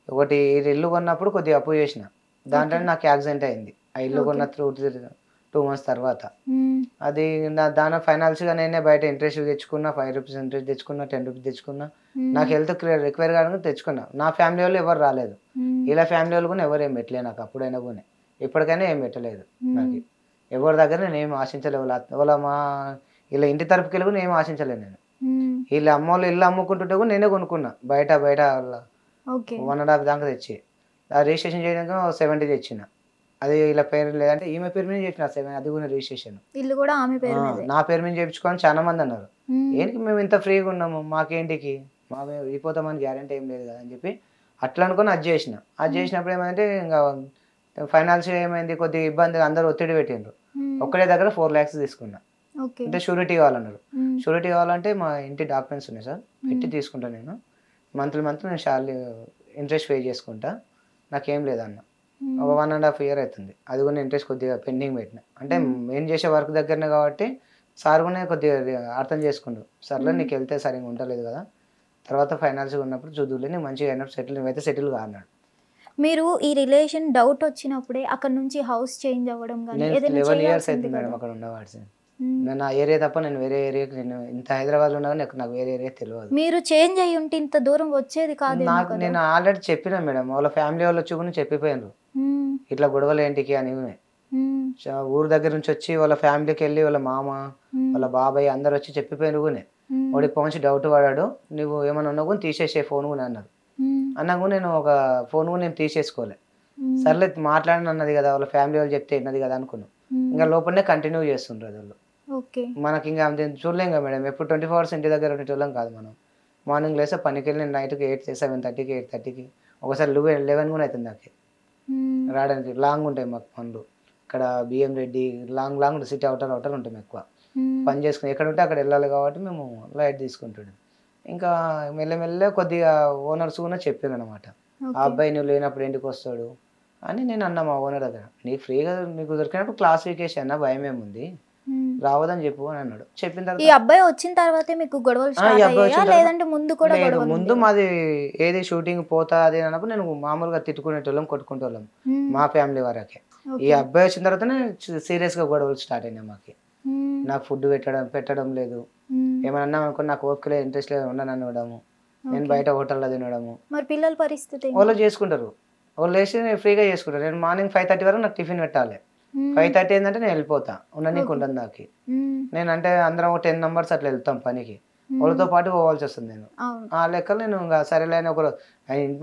ఒకటి ఇల్లు కొన్నప్పుడు కొద్దిగా అప్పు చేసిన, దాంట్లో నాకు యాక్సిడెంట్ అయింది. ఆ ఇల్లు కొన్న 2 months తర్వాత. అది దాని ఫైనాన్స్గా నేనే బయట ఇంట్రెస్ట్ తెచ్చుకున్నా, 5 rupees ఇంట్రెస్ట్ తెచ్చుకున్నా, 10 rupees తెచ్చుకున్నా. నాకు హెల్త్ రిక్వైర్ కావడానికి తెచ్చుకున్నా. నా ఫ్యామిలీ వాళ్ళు ఎవరు రాలేదు, ఇలా ఫ్యామిలీ వాళ్ళు కూడా ఎవరు ఏం పెట్టలేదు నాకు. అప్పుడైనా కూడా ఇప్పటికైనా ఏం పెట్టలేదు నాకు. ఎవరి దగ్గర నేను ఏం ఆశించలేదు. వాళ్ళ మా ఇలా ఇంటి తరపుకి వెళ్ళి కూడా ఏం ఆశించలేదు నేను. వీళ్ళ అమ్మ వాళ్ళు ఇల్లు అమ్ముకుంటుంటే కూడా నేనే కొనుక్కున్నా బయట 1.5 దాకా తెచ్చి. ఆ రిజిస్ట్రేషన్ చేయడానికి 70 తెచ్చిన. అది ఇలా పేరు లేదంటే ఈమె పేరు మీద చేసిన, అది కూడా రిజిస్ట్రేషన్ ఇల్లు కూడా ఆమె పేరు మీద, నా పేరు మీద చేయించుకోని చాలా మంది అన్నారు. ఏంటి మేము ఇంత ఫ్రీగా ఉన్నాము, మాకేంటికి, మా వెళ్ళిపోతామని గ్యారెంటీ ఏం లేదు కదా అని చెప్పి అట్లా అనుకుని అది చేసిన. అది చేసినప్పుడు ఏమైందంటే ఇంకా ఫైనాన్షియల్ ఏమైంది, కొద్దిగా ఇబ్బంది, అందరూ ఒత్తిడి పెట్టిండ్రు. ఒక్కడే దగ్గర 4 lakhs తీసుకున్నా. అంటే షూరిటీ కావాలన్నారు. షూరిటీ కావాలంటే మా ఇంటి డాక్యుమెంట్స్ ఉన్నాయి సార్, పెట్టి తీసుకుంటా నేను. మంత్లీ నేను శాలరీ ఇంట్రెస్ట్ పే చేసుకుంటా, నాకేం లేదన్న. ఒక 1.5 year అవుతుంది. అది కూడా ఇంట్రెస్ట్ కొద్దిగా పెండింగ్ పెట్టిన. అంటే నేను చేసే వర్క్ దగ్గరనే కాబట్టి సార్ కూడా కొద్దిగా అర్థం చేసుకుంటారు. సర్లే నీకు వెళ్తే సరిగ్గా ఉండలేదు కదా, తర్వాత ఫైనాన్స్గా ఉన్నప్పుడు చూద్దులే, నీకు మంచిగా అయినప్పుడు నువ్వైతే సెటిల్ గా అన్నాడు. మీరు ఈ రిలేషన్ డౌట్ వచ్చినప్పుడే అక్కడ నుంచి హౌస్ చేంజ్ అవ్వడం కానీ 11 years అయింది మేడం అక్కడ ఉండవాల్సి. నేను ఆ ఏరియా తప్ప నేను వేరే ఏరియాకి, నేను ఇంత హైదరాబాద్లో ఉన్నా కానీ నాకు వేరే ఏరియా తెలియదు. మీరు చేంజ్ అయ్యి ఉంటే ఇంత దూరం వచ్చేది కాదు. నాకు నేను ఆల్రెడీ చెప్పినా మేడం, వాళ్ళ ఫ్యామిలీ వాళ్ళు వచ్చి కూడా చెప్పిపోయినారు ఇట్లా గొడవలు ఏంటికి అని. ఊరు దగ్గర నుంచి వచ్చి వాళ్ళ ఫ్యామిలీకి వెళ్ళి వాళ్ళ మామ వాళ్ళ బాబాయ్ అందరు వచ్చి చెప్పిపోయిన కూడా వాడి పోంచి డౌట్ పడాడు, నువ్వు ఏమైనా ఉన్నా కూడా తీసేసే ఫోన్ కూడా అన్నారు. అన్నా కూడా నేను ఒక ఫోన్ కూడా నేను తీసేసుకోలే. సర్లే మాట్లాడిన అన్నది కదా, వాళ్ళ ఫ్యామిలీ వాళ్ళు చెప్తే విన్నది కదా అనుకున్నాం. ఇంకా లోపలనే కంటిన్యూ చేస్తుంటారు వాళ్ళు. మనకి ఇంకా చూడలేం కదా మేడం, ఎప్పుడు 24 hours ఇంటి దగ్గర ఉండేటోళ్ళం కాదు మనం. మార్నింగ్ లేస్తే పనికి వెళ్ళి నైట్కి 7:30కి 8:30కి, ఒకసారి 11 కూడా అవుతుంది నాకు. రావడానికి లాంగ్ ఉంటాయి మాకు పనులు. ఇక్కడ BM Reddy long long city outer ఉంటాం ఎక్కువ. పని చేసుకుని ఎక్కడ ఉంటే అక్కడ వెళ్ళాలి కాబట్టి మేము లైట్ తీసుకుంటాడు. ఇంకా మెల్లమెల్ల కొద్దిగా ఓనర్స్ కూడా చెప్పారు అనమాట, ఆ అబ్బాయి నువ్వు లేనప్పుడు ఇంటికి వస్తాడు అని నేను అన్నా మా ఓనర్ దగ్గర. నీకు ఫ్రీగా నీకు దొరికినప్పుడు క్లాసిఫికేషన్ అన్న భయం ఏముంది, రావదని చెప్పు అని అన్నాడు. చెప్పిన తర్వాత ఈ అబ్బాయి వచ్చిన తర్వాతే మీకు గొడవలు స్టార్ట్ అయ్యాయా లేదంటే ముందు కూడా గొడవలు? ముందు మాది ఏది షూటింగ్ పోతా అది అన్నప్పుడు నేను మామూలుగా తిట్టుకునేటోళ్ళం, కొట్టుకునేటోళ్ళం మా ఫ్యామిలీ వరకే. ఈ అబ్బాయి వచ్చిన తర్వాతనే సీరియస్ గా గొడవలు స్టార్ట్ అయినాయి మాకు. నాకు ఫుడ్ పెట్టడం లేదు, ఏమన్నా అనుకో నాకు ఓపిక లేదు, ఇంట్రెస్ట్ లేదు ఉండను అనడము, నేను బయట హోటల్లో తినడము. మరి పిల్లల పరిస్థితి వాళ్ళు చేసుకుంటారు, వాళ్ళు వేసి ఫ్రీగా చేసుకుంటారు. నేను మార్నింగ్ 5:30 వరకు నాకు టిఫిన్ పెట్టాలి. 5:30 ఏంటంటే నేను వెళ్ళిపోతా, ఉండనీకు ఉండదు నాకు. నేను అంటే అందరం 10 మెంబర్స్ అట్లా వెళ్తాం పనికి, వాళ్ళతో పాటు పోవాల్సి వస్తుంది. నేను ఆ లెక్కలు నేను ఇంకా సరేలేని ఒకరు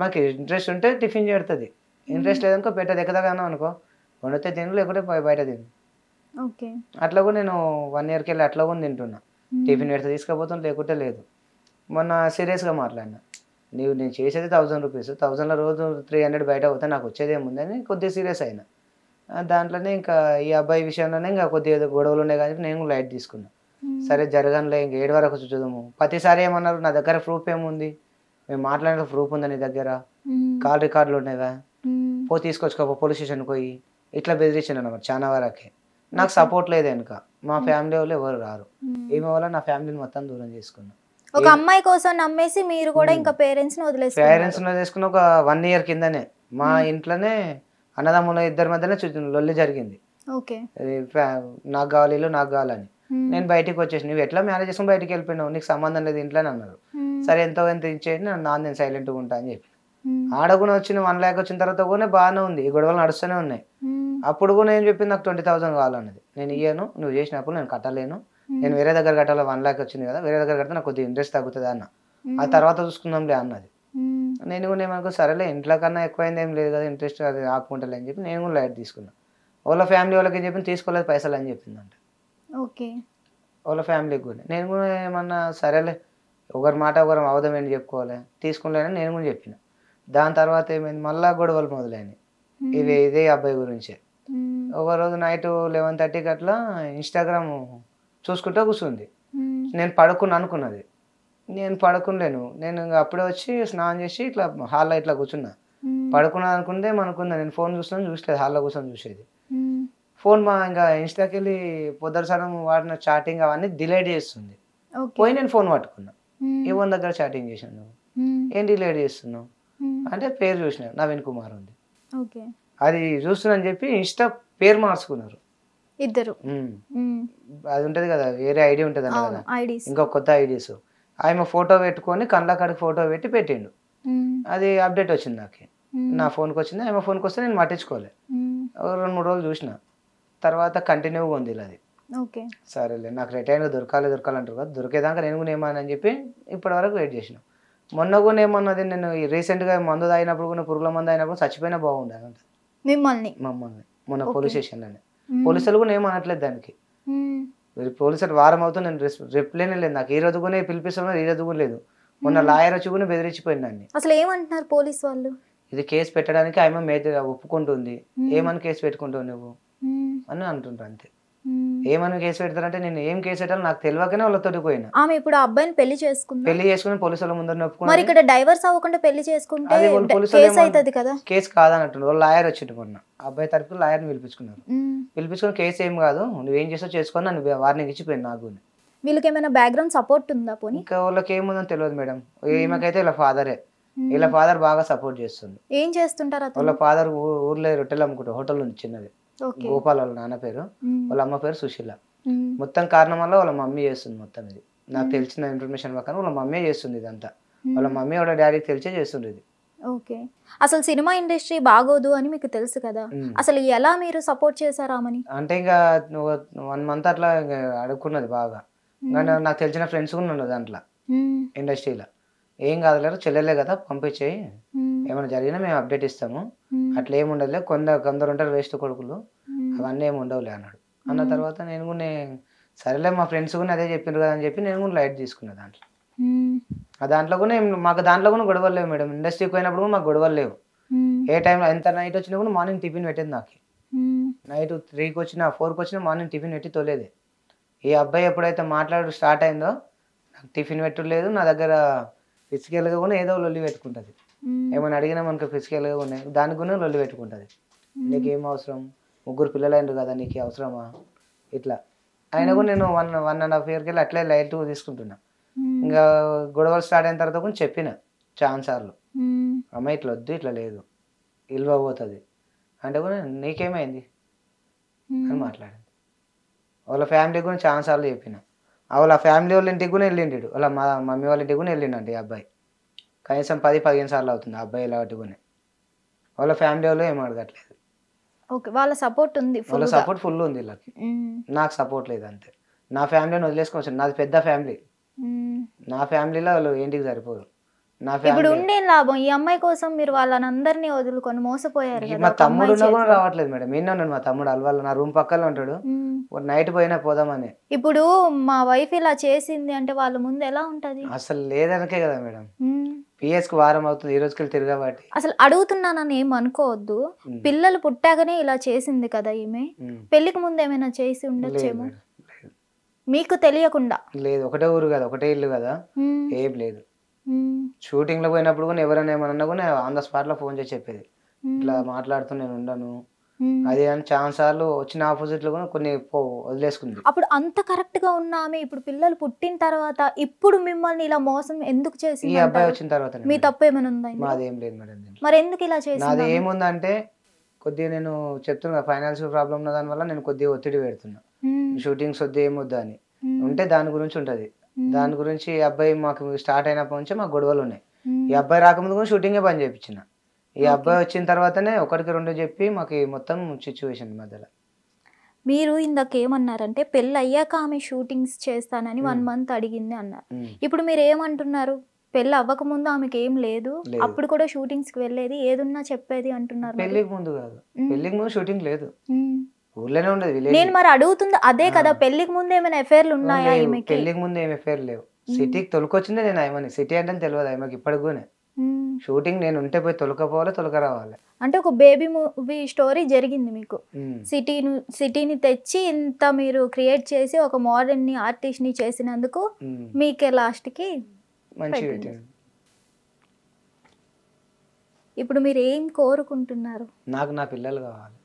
మాకు ఇంట్రెస్ట్ ఉంటే టిఫిన్ చేస్తుంది, ఇంట్రెస్ట్ లేదనుకో పెట్టదు. ఎక్కదాగానో అనుకో వండితే తిను, లేకుంటే బయట తిను. అట్లా కూడా నేను 1 yearకి వెళ్ళి అట్లా కూడా తింటున్నా. టిఫిన్ పెడితే తీసుకుపోతాను, లేకుంటే లేదు. మొన్న సీరియస్గా మాట్లాడినా, నేను చేసేది 1000 రూపీస్, 1000లో రోజు 300 బయట పోతే నాకు వచ్చేది ఏముందని కొద్దిగా సీరియస్ అయినా. దాంట్లోనే ఇంకా ఈ అబ్బాయి విషయంలోనే ఇంకా కొద్దిగా గొడవలు ఉన్నాయి కానీ నేను లైట్ తీసుకున్నా. సరే జరగనులే, ఇంక 7 వరకు చూద్దాము. ప్రతిసారి ఏమన్నారు, నా దగ్గర ప్రూఫ్ ఏముంది, మేము మాట్లాడిన ప్రూఫ్ ఉందా నీ దగ్గర, కాల్ రికార్డులు ఉన్నాయిగా, తీసుకొచ్చుకో పోలీస్ స్టేషన్కి పోయి ఇట్లా బెదిరించాను అన్నమాట. చాలా వరకే నాకు సపోర్ట్ లేదు వెనుక, మా ఫ్యామిలీ వాళ్ళు ఎవరు రారు. ఈమె వల్ల నా ఫ్యామిలీని మొత్తం దూరం చేసుకున్నా. ఒక అమ్మాయి కోసం నమ్మేసి మీరు కూడా ఇంకా పేరెంట్స్ ని వదిలేసుకున్న ఒక 1 year కిందనే మా ఇంట్లోనే అన్నదమ్ముల ఇద్దరి మధ్యనే లొల్లి జరిగింది. నాకు కావాలి ఇల్లు, నాకు కావాలని. నేను బయటికి వచ్చేసి, నువ్వు ఎట్లా మ్యారేజ్ చేసుకుని బయటికి వెళ్ళిపోయినావు, నీకు సంబంధం లేదు ఇంట్లోనే అన్నారు. సరే ఎంతో ఎంత ఇచ్చేయండి, నేను సైలెంట్గా ఉంటా అని చెప్పి ఆడకుండా వచ్చిన 1 lakh వచ్చిన తర్వాత కూడా బాగానే ఉంది, ఈ గొడవలు నడుస్తూనే ఉన్నాయి. అప్పుడు కూడా నేను చెప్పింది నాకు 20,000 కావాలన్నది. నేను ఇయ్యను, నువ్వు చేసినప్పుడు నేను కట్టలేను, నేను వేరే దగ్గర కట్టాలి, 1 lakh వచ్చింది కదా, వేరే దగ్గర కడితే నాకు కొద్దిగా ఇంట్రెస్ట్ తగ్గుతుంది అన్న. ఆ తర్వాత చూసుకుందాంలే అన్నది. నేను కూడా ఏమనుకో సరేలే ఇంట్లో కన్నా ఎక్కువైంది ఏం లేదు కదా, ఇంట్రెస్ట్ అది ఆపుకుంటలే అని చెప్పి నేను కూడా లైట్ తీసుకున్నా. వాళ్ళ ఫ్యామిలీ వాళ్ళకి ఏం చెప్పింది, తీసుకోలేదు పైసలు అని చెప్పిందంట. వాళ్ళ ఫ్యామిలీకి కూడా నేను కూడా ఏమన్నా సరేలే ఒకరి మాట ఒకరు అవధం ఏంటి చెప్పుకోవాలి, తీసుకునేదని నేను కూడా చెప్పిన. దాని తర్వాత ఏమైంది, మళ్ళా గొడవలు మొదలైనవి. ఇదే అబ్బాయి గురించే. ఒకరోజు నైట్ 11:30కి అట్లా ఇన్స్టాగ్రామ్ చూసుకుంటూ కూర్చుంది. నేను పడుకున్నా అనుకున్నది, నేను పడుకునలేను. నేను అప్పుడే వచ్చి స్నానం చేసి ఇట్లా హాల్లో ఇట్లా కూర్చున్నా. పడుకున్నా అనుకుంటే అనుకున్నా, నేను ఫోన్ చూసలేదు, హాల్లో కూర్చొని చూసేది. ఫోన్ ఇంకా ఇన్స్టాకి వెళ్ళి పొద్దుసారం వాడిన చాటింగ్ అవన్నీ డిలీట్ చేస్తుంది. పోయి నేను ఫోన్ పట్టుకున్నా, ఎవరి దగ్గర చాటింగ్ చేశాను, నువ్వు ఏం డిలీట్ చేస్తున్నావు అంటే పేరు చూసిన నవీన్ కుమార్ ఉంది. అది చూస్తున్నా చెప్పి ఇన్స్టా పేరు మార్చుకున్నారు ఇద్దరు. అది ఉంటది కదా, వేరే ఐడి ఉంటది అన్న కదా, ఇంకా కొత్త ఐడీస్. ఆమె ఫోటో పెట్టుకొని కళ్ళకాడికి ఫోటో పెట్టిండు. అది అప్డేట్ వచ్చింది నాకు, నా ఫోన్కి వచ్చింది. ఆమె ఫోన్కి వస్తే నేను పట్టించుకోలే. 2-3 రోజులు చూసిన తర్వాత కంటిన్యూగా ఉంది అది. సరేలే నాకు రిటైన్గా దొరకాలంటారు కదా, దొరికేదాకా నేను కూడా ఏమని చెప్పి ఇప్పటి వరకు వెయిట్ చేసిన. మొన్న కూడా ఏమన్నది, నేను రీసెంట్గా మందు తాగినప్పుడు కూడా, పురుగుల మందు అయినప్పుడు చచ్చిపోయినా బాగుండదు అంట మమ్మల్ని మొన్న పోలీస్ స్టేషన్లోనే. పోలీసులు కూడా ఏమనట్లేదు దానికి. పోలీసులు వారం అవుతుంది, నేను రిప్లైనే లేదు నాకు. ఈ రోజు కూడా పిలిపిస్తున్నారు, ఈ రోజు కూడా లేదు. మొన్న లాయర్ వచ్చి కూడా బెదిరించిపోయిందండి. అసలు ఏమంటున్నారు పోలీస్ వాళ్ళు, ఇది కేసు పెట్టడానికి ఆమె ఒప్పుకుంటుంది. ఏమని కేసు పెట్టుకుంటావు నువ్వు అని అంటుండ్రు అంతే. ఏమని కేసు పెడతారంటే, నేను ఏం కేసు పెట్టాలో నాకు తెలియకనే వాళ్ళతో పోయినా. ఆమె ఇప్పుడు అబ్బాయిని పెళ్లి చేసుకుని పోలీసుల ముందర మరి ఇక్కడ డైవర్స్ అవ్వకుండా పెళ్లి చేసుకుంటే కేసు అవుతుంది కదా. కేసు కాదన్నట్టు వాళ్ళు లాయర్ వచ్చిండు మొన్న, అబ్బాయి తరపున లాయర్ని పిలిపించుకున్నారు. పిలిపించుకుని కేసు ఏం కాదు, నువ్వేం చేసావు చేసుకొని నన్ను వార్నింగ్ ఇచ్చిపోయింది నాకు. వీళ్ళకి ఏమైనా బ్యాక్గ్రౌండ్ సపోర్ట్ ఉందా పోనీ? ఇంకా వాళ్ళకి ఏముందో తెలియదు మేడం. ఈమెకైతే ఇలా ఫాదరే, ఇలా ఫాదర్ బాగా సపోర్ట్ చేస్తుంది. ఏం చేస్తుంటారు వాళ్ళ ఫాదర్ ఊర్లో రొట్టెలు అమ్ముకుంటారు, హోటల్ ఉంది చిన్నది, గోపాల్ వాళ్ళ నాన్న పేరు, వాళ్ళ అమ్మ పేరు సుశీల. మొత్తం కారణం వల్ల వాళ్ళ మమ్మీ చేస్తుంది మొత్తం ఇది. నాకు తెలిసిన ఇన్ఫర్మేషన్ ప్రకారం వాళ్ళ మమ్మీ చేస్తుంది ఇదంతా. వాళ్ళ మమ్మీ వాళ్ళ డాడీకి తెలిసే చేస్తుంది ఇది. అసలు సినిమా ఇండస్ట్రీ బాగోదు అని మీకు తెలుసు కదా, అసలు ఎలా మీరు సపోర్ట్ చేశారా అని? అంటే ఇంకా 1 month అట్లా అడుక్కున్నది బాగా. నాకు తెలిసిన ఫ్రెండ్స్ కూడా ఉన్నారు దాంట్లో ఇండస్ట్రీలో. ఏం కాదులేరు, చెల్లెలే కదా పంపించేయి, ఏమైనా జరిగినా మేము అప్డేట్ ఇస్తాము, అట్లా ఏమి ఉండదులే, కొందరు ఉంటారు వేస్ట్ కొడుకులు, అవన్నీ ఏమి ఉండవులే అన్నాడు. అన్న తర్వాత నేను కూడా సరేలే మా ఫ్రెండ్స్ కూడా అదే చెప్పిండ్రు కదా అని చెప్పి నేను కూడా లైట్ తీసుకున్నా దాంట్లో. దాంట్లో కూడా మాకు దాంట్లో కూడా గొడవలు లేవు మేడం. ఇండస్ట్రీకి పోయినప్పుడు మాకు గొడవలు లేవు. ఏ టైంలో ఎంత నైట్ వచ్చినా కూడా మార్నింగ్ టిఫిన్ పెట్టేది నాకు. నైట్ 3కి వచ్చినా 4కి వచ్చినా మార్నింగ్ టిఫిన్ పెట్టి తోలేది. ఈ అబ్బాయి ఎప్పుడైతే మాట్లాడు స్టార్ట్ అయిందో నాకు టిఫిన్ పెట్టలేదు, నా దగ్గర ఫిజికల్గా కూడా ఏదో లొల్లి పెట్టుకుంటుంది. ఏమైనా అడిగినా మనకు ఫిజికల్గా ఉన్నాయి దానికి కూడా లొల్లి పెట్టుకుంటుంది. నీకు ఏం అవసరం, 3 పిల్లలు అయినారు కదా నీకు అవసరమా ఇట్లా. అయినా కూడా నేను 1.5 ఇయర్కి వెళ్ళి అట్లే లైట్ తీసుకుంటున్నా. ఇంకా గొడవలు స్టార్ట్ అయిన తర్వాత కూడా చెప్పిన చాలా సార్లు, అమ్మాయి ఇట్లా వద్దు, ఇట్లా లేదు, ఇల్వ పోతుంది అంటే కూడా నీకేమైంది అని మాట్లాడింది. వాళ్ళ ఫ్యామిలీ కూడా చాలా సార్లు చెప్పిన. వాళ్ళ ఫ్యామిలీ వాళ్ళ ఇంటికి కూడా వెళ్ళిండు, వాళ్ళ మమ్మీ వాళ్ళ ఇంటికి కూడా వెళ్ళిండండి ఈ అబ్బాయి. కనీసం 10-15 సార్లు అవుతుంది ఆ అబ్బాయి ఇలా పట్టుకుని. వాళ్ళ ఫ్యామిలీ వాళ్ళు ఏం అడగట్లేదు. ఓకే, వాళ్ళ సపోర్ట్ ఉంది, వాళ్ళ సపోర్ట్ ఫుల్ ఉంది వీళ్ళకి. నాకు సపోర్ట్ లేదు అంతే. నా ఫ్యామిలీని వదిలేసుకోవచ్చు, నాది పెద్ద ఫ్యామిలీ. నా ఫ్యామిలీలో వాళ్ళు ఏంటికి సరిపోరు. నా ఇప్పుడు ఫ్యామిలీ ఉండేం లాభం, ఈ అమ్మాయి కోసం మీరు వాళ్ళనందరినీ వదులుకొని మోసపోయారు కదా. మా తమ్ముడు ఉన్నా కూడా రావట్లేదు మేడం. ఈయన ఉన్నాడు మా తమ్ముడు అల్వాళ్ళ, నా రూమ్ పక్కనే ఉంటాడు. నైట్ పోయినా పోదామని. ఇప్పుడు మా వైఫ్ ఇలా చేసింది అంటే వాళ్ళ ముందు ఎలా ఉంటది? అసలు లేదనకే కదా మేడం. పిఎస్కి వారం అవుతుంది, ఈ రోజుకి తిరగబట్టి. అసలు అడుగుతున్నానని ఏం అనుకోవద్దు, పిల్లలు పుట్టాకనే ఇలా చేసింది కదా ఈమె. పెళ్లికి ముందు ఏమైనా చేసి ఉండొచ్చేమో మీకు తెలియకుండా. లేదు, ఒకటే ఊరు కదా, ఒకటే ఇల్లు కదా, ఏం లేదు. షూటింగ్ లో పోయినప్పుడు కూడా ఎవరైనా ఏమన్నా కూడా ఆన్ ద స్పాట్ లో ఫోన్ చేసి చెప్పేది, ఇట్లా మాట్లాడుతూ నేను ఉండను అది అని. చాలా సార్లు వచ్చిన ఆపోజిట్ లో కూడా కొన్ని వదిలేసుకుంది. అప్పుడు అంత కరెక్ట్ గా ఉన్న ఆమె ఇప్పుడు పిల్లలు పుట్టిన తర్వాత ఇప్పుడు మిమ్మల్ని ఇలా మోసం ఎందుకు చేసింది? ఈ అబ్బాయి వచ్చిన తర్వాత మీ తప్పు ఏమైనా ఉందా? మాది ఏం లేదు మేడం. మరి ఎందుకు ఇలా చేసింది? నాది ఏముందంటే కొద్దిగా నేను చెప్తున్నా ఫైనాన్షియల్ ప్రాబ్లం ఉన్న దాని వల్ల నేను కొద్దిగా ఒత్తిడి పెడుతున్నా. షూటింగ్స్ వద్దు ఏమొద్దు అని ఉంటే దాని గురించి ఉంటది. దాని గురించి ఈ అబ్బాయి మాకు స్టార్ట్ అయినప్పటి నుంచి మాకు గొడవలు ఉన్నాయి. ఈ అబ్బాయి రాకముందు కూడా షూటింగే పని చేయించిన. ఈ అబ్బాయి వచ్చిన తర్వాతనే 1-2 చెప్పి మాకు మొత్తం సిచ్యువేషన్ మధ్యలో. మీరు ఇందాక ఏమన్నారంటే పెళ్ళి అయ్యాక ఆమె షూటింగ్స్ చేస్తానని 1 మంత్ అడిగింది అన్నారు. ఇప్పుడు మీరు ఏమంటున్నారు? పెళ్ళి అవ్వక ముందు ఆమెకి ఏం లేదు, అప్పుడు కూడా షూటింగ్స్ కి వెళ్ళేది, ఏదున్నా చెప్పేది అంటున్నారు. పెళ్లికి ముందు కాదు, పెళ్లికి ముందు షూటింగ్ లేదు, ఊర్లోనే ఉండదు. నేను మరి అడుగుతుంది అదే కదా, పెళ్లికి ముందు ఏమైనా ఎఫైర్లు ఉన్నాయా? పెళ్లికి ముందు ఏమి ఎఫైర్ లేవు. సిటీకి తొలకొచ్చిందే నేను ఆయమని. సిటీ అంటే తెలియదు ఆయమకి ఇప్పటికి కూడా. షూటింగ్ నేను ఉంటే పోయి తొలకపోవాలి, తొలక రావాలి. అంటే ఒక బేబీ మూవీ స్టోరీ జరిగింది మీకు. సిటీని తెచ్చి ఇంత మీరు క్రియేట్ చేసి ఒక మోడర్న్ ని ఆర్టిస్ట్ ని చేసినందుకు మీకే లాస్ట్ కి మంచి. ఇప్పుడు మీరు ఏం కోరుకుంటున్నారు? నాకు నా పిల్లలు కావాలి.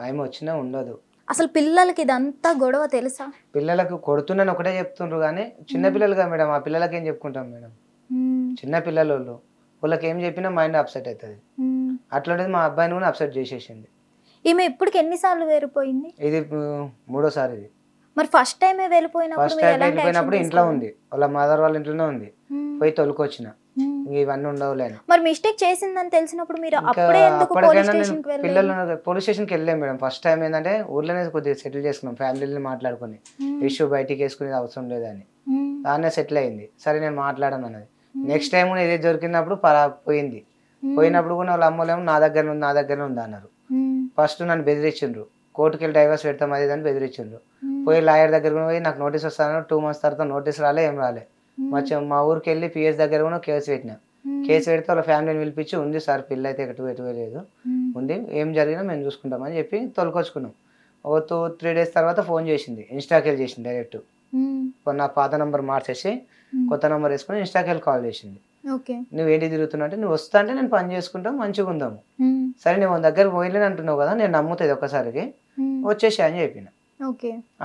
ఆయన వచ్చినా ఉండదు. అసలు పిల్లలకి ఇదంతా గొడవ తెలుసా? పిల్లలకు కొడుతున్నాను ఒకటే చెప్తుండ్రు కానీ చిన్న పిల్లలుగా మేడం. ఆ పిల్లలకి ఏం చెప్పుకుంటాం మేడం? చిన్న పిల్లలు వాళ్ళకి ఏం చెప్పినా మైండ్ అప్సెట్ అవుతుంది. అట్లాంటిది మా అబ్బాయిని కూడా అప్సెట్ చేసేసింది. ఈమె ఇప్పటికి ఎన్నిసార్లు వేరిపోయింది? ఇది 3వ సారి ఇది. మరి ఫస్ట్ టైం వెళ్ళిపోయినప్పుడు ఇంట్లో ఉంది, వాళ్ళ మదర్ వాళ్ళ ఇంట్లోనే ఉంది. పోయి తొలకొచ్చిన ఇవన్నీ ఉండవులే. మరి మిస్టేక్ చేసిందని తెలిసినప్పుడు మీరు అప్పుడే ఎందుకు పోలీస్ స్టేషన్కి వెళ్ళారు? పిల్లలు పోలీస్ స్టేషన్కి వెళ్ళాం మేడం. ఫస్ట్ టైం ఏంటంటే ఊర్లోనే కొద్దిగా సెటిల్ చేసుకున్నాం, ఫ్యామిలీని మాట్లాడుకుని. ఇష్యూ బయటికి వేసుకునేది అవసరం లేదని దాన్నే సెటిల్ అయింది. సరే నేను మాట్లాడను అన్నది. నెక్స్ట్ టైం ఇదే దొరికినప్పుడు పోయింది. పోయినప్పుడు కూడా వాళ్ళ అమ్మలేమో నా దగ్గరనే ఉంది అన్నారు. ఫస్ట్ నన్ను బెదిరించిండ్రు, కోర్టుకి వెళ్ళి డైవర్స్ పెడతాం అది అని బెదిరించిండ్రు. పోయి లాయర్ దగ్గర పోయి నాకు నోటీస్ వస్తాను, 2 months తర్వాత నోటీస్ రాలే, ఏం రాలే. మా ఊరికి వెళ్ళి పిఎస్ దగ్గర కూడా కేసు పెట్టినా. కేసు పెడితే వాళ్ళ ఫ్యామిలీని పిలిపించి ఉంది సార్ పిల్ల అయితే ఎటు లేదు ఉంది, ఏం జరిగినా మేము చూసుకుంటామని చెప్పి తొలకొచ్చుకున్నాం. ఓ 2-3 days తర్వాత ఫోన్ చేసింది, ఇన్స్టాకి వెళ్ళి చేసింది డైరెక్ట్. నా పాత నంబర్ మార్చేసి కొత్త నంబర్ వేసుకుని ఇన్స్టాకి వెళ్ళి కాల్ చేసింది. నువ్వు ఏంటి తిరుగుతున్నా అంటే, నువ్వు వస్తా అంటే నేను పని చేసుకుంటాం మంచిగా ఉందాము. సరే నువ్వు దగ్గర పోయిలేని అంటున్నావు కదా, నేను నమ్ముతుంది ఒక్కసారికి వచ్చేసి అని చెప్పిన.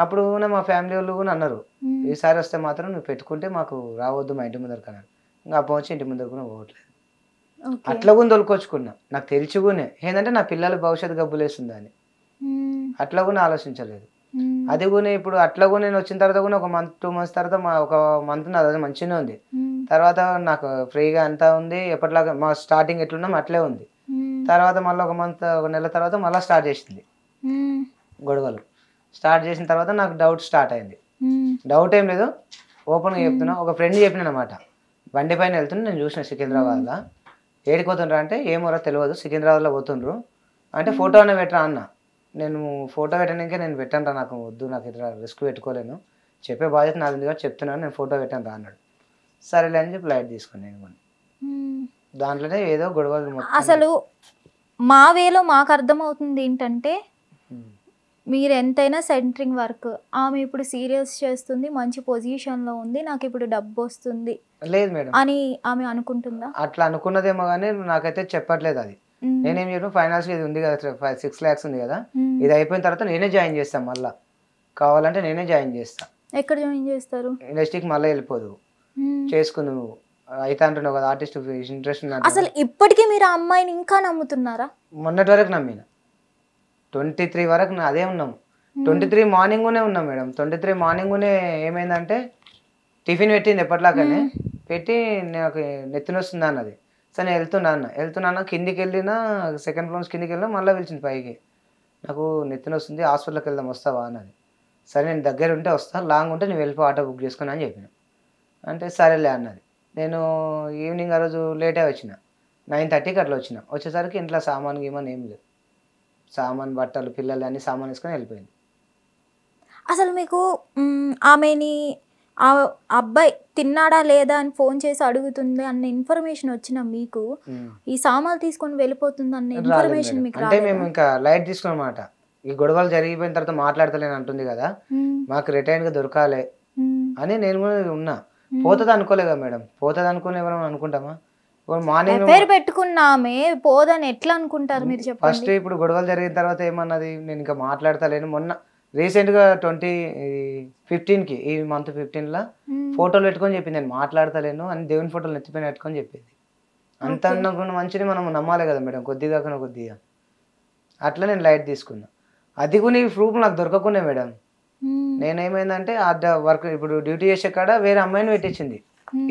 అప్పుడు మా ఫ్యామిలీ వాళ్ళు కూడా అన్నారు, ఈసారి వస్తే మాత్రం నువ్వు పెట్టుకుంటే మాకు రావద్దు మా ఇంటి ముందర కన్నారు. ఇంకా అప్ప వచ్చి ఇంటి ముందర కూడా పోవట్లేదు. అట్లా కూడా తొలుకొచ్చుకున్నా. నాకు తెలిసిగానే ఏంటంటే నా పిల్లల భవిష్యత్తు గబ్బులేస్తుంది అని అట్లా కూడా ఆలోచించలేదు. అది కూడా ఇప్పుడు అట్లా కూడా నేను వచ్చిన తర్వాత కూడా 1-2 months తర్వాత ఒక మంత్ నాది మంచిగానే ఉంది. తర్వాత నాకు ఫ్రీగా అంతా ఉంది, ఎప్పటిలాగా మా స్టార్టింగ్ ఎట్లున్నాం అట్లే ఉంది. తర్వాత మళ్ళీ 1 నెల తర్వాత మళ్ళీ స్టార్ట్ చేసింది గొడవలు. స్టార్ట్ చేసిన తర్వాత నాకు డౌట్ స్టార్ట్ అయింది. డౌట్ ఏం లేదు, ఓపెన్గా చెప్తున్నా. ఒక ఫ్రెండ్ చెప్పిన అనమాట, బండి పైన వెళ్తున్నా నేను చూసిన సికింద్రాబాద్లో. ఏడికి పోతుండ్రా అంటే ఏమోరా తెలియదు, సికింద్రాబాద్లో పోతుండ్రు అంటే ఫోటో అన్న పెట్టరా అన్న. నేను ఫోటో పెట్టడానికే నేను పెట్టాను రా, నాకు వద్దు, నాకు ఇట్లా రిస్క్ పెట్టుకోలేను, చెప్పే బాధ్యత నాది కాబట్టి చెప్తున్నాను, నేను ఫోటో పెట్టాను రా అన్నాడు. సరేలే అని చెప్పి లైట్ తీసుకుని నేను దాంట్లోనే ఏదో గొడవలు మొత్తం. అసలు మా వేలో మాకు అర్థమవుతుంది ఏంటంటే మీరు ఎంతైనా సెంటరింగ్ వర్క్, ఆమె ఇప్పుడు సీరియల్స్ చేస్తుంది, మంచి పొజిషన్లో ఉంది, నాకు ఇప్పుడు డబ్బు వస్తుంది లేదు మేడం అని ఆమె అనుకుంటుందా? అట్లా అనుకున్నదేమో కానీ నాకైతే చెప్పట్లేదు అది. నేనేం చెప్పిన ఫైనాన్స్ ఇది ఉంది కదా 6 lakhs ఉంది కదా, ఇది అయిపోయిన తర్వాత నేనే జాయిన్ చేస్తాను, మళ్ళీ కావాలంటే నేనే జాయిన్ చేస్తా. ఎక్కడ జాయిన్ చేస్తారు? ఇండస్ట్రీకి మళ్ళీ వెళ్ళిపోదు, చేసుకుంది నువ్వు అయితే అంటున్నావు కదా ఆర్టిస్ట్ ఇంట్రెస్ట్. అసలు ఇప్పటికీ మీరు ఆ అమ్మాయిని ఇంకా నమ్ముతున్నారా? మొన్నటి వరకు నమ్మిన, 23 వరకు అదే ఉన్నాము. 23 మార్నింగ్నే ఉన్నాం మేడం. 23 మార్నింగ్నే ఏమైందంటే టిఫిన్ పెట్టింది ఎప్పటిలాగానే పెట్టి, నాకు నెత్తిన వస్తుంది అన్నది. సరే నేను వెళ్తున్నా కిందికి వెళ్ళినా, సెకండ్ ఫ్లోర్స్ కిందికి వెళ్ళినా, మళ్ళీ పిలిచింది పైకి, నాకు నెత్తిన వస్తుంది హాస్పిటల్కి వెళ్దాం వస్తావా అన్నది. సరే నేను దగ్గర ఉంటే వస్తా, లాంగ్ ఉంటే నువ్వు వెళ్ళిపో ఆటో బుక్ చేసుకుని అని చెప్పిన. అంటే సరేలే అన్నది. నేను ఈవినింగ్ ఆ రోజు లేటే వచ్చిన, 9:30కి అట్లా వచ్చిన. వచ్చేసరికి ఇంట్లో సామాన్ గీమాన్ ఏం లేదు, సామాన్ బట్టలు పిల్లలు అన్ని సామాన్ వేసుకొని వెళ్ళిపోయింది. అసలు మీకు ఆమెని ఆ అబ్బాయి తిన్నాడా లేదా అని ఫోన్ చేసి అడుగుతుంది అన్న ఇన్ఫర్మేషన్ వచ్చిన మీకు, ఈ సామాన్లు తీసుకొని వెళ్ళిపోతుంది అన్న ఇన్ఫర్మేషన్ మీకు అంటే మేము ఇంకా లైట్ తీసుకున్నమాట. ఈ గొడవలు జరిగిపోయిన తర్వాత మాట్లాడతలేను అంటుంది కదా, మాకు రిటైర్గా దొరకాలి అని నేను కూడా ఉన్నా. పోతుంది అనుకోలేదా మేడం, పోతుంది అనుకుని ఎవరైనా అనుకుంటామా? మార్నింగ్ పేరు పెట్టుకున్న ఆమె పోదని ఎట్లా అనుకుంటారు మీరు చెప్పండి? ఫస్ట్ ఇప్పుడు గొడవలు జరిగిన తర్వాత ఏమన్నది, నేను ఇంకా మాట్లాడతలేను. మొన్న రీసెంట్గా 2015కి ఈ మంత్ 15లా ఫోటోలు పెట్టుకొని చెప్పింది నేను మాట్లాడతలేను అని, దేవుని ఫోటోలు నెత్తిపోయిన పెట్టుకొని చెప్పింది. అంత అనుకున్న మంచిని మనం నమ్మాలి కదా మేడం, కొద్దిగా కొద్దిగా. అట్లా నేను లైట్ తీసుకున్నా. అది కూడా ఈ ప్రూఫ్ నాకు దొరకకుండా మేడం, నేనేమైందంటే ఆ వర్క్ ఇప్పుడు డ్యూటీ చేసే కాడ వేరే అమ్మాయిని పెట్టించింది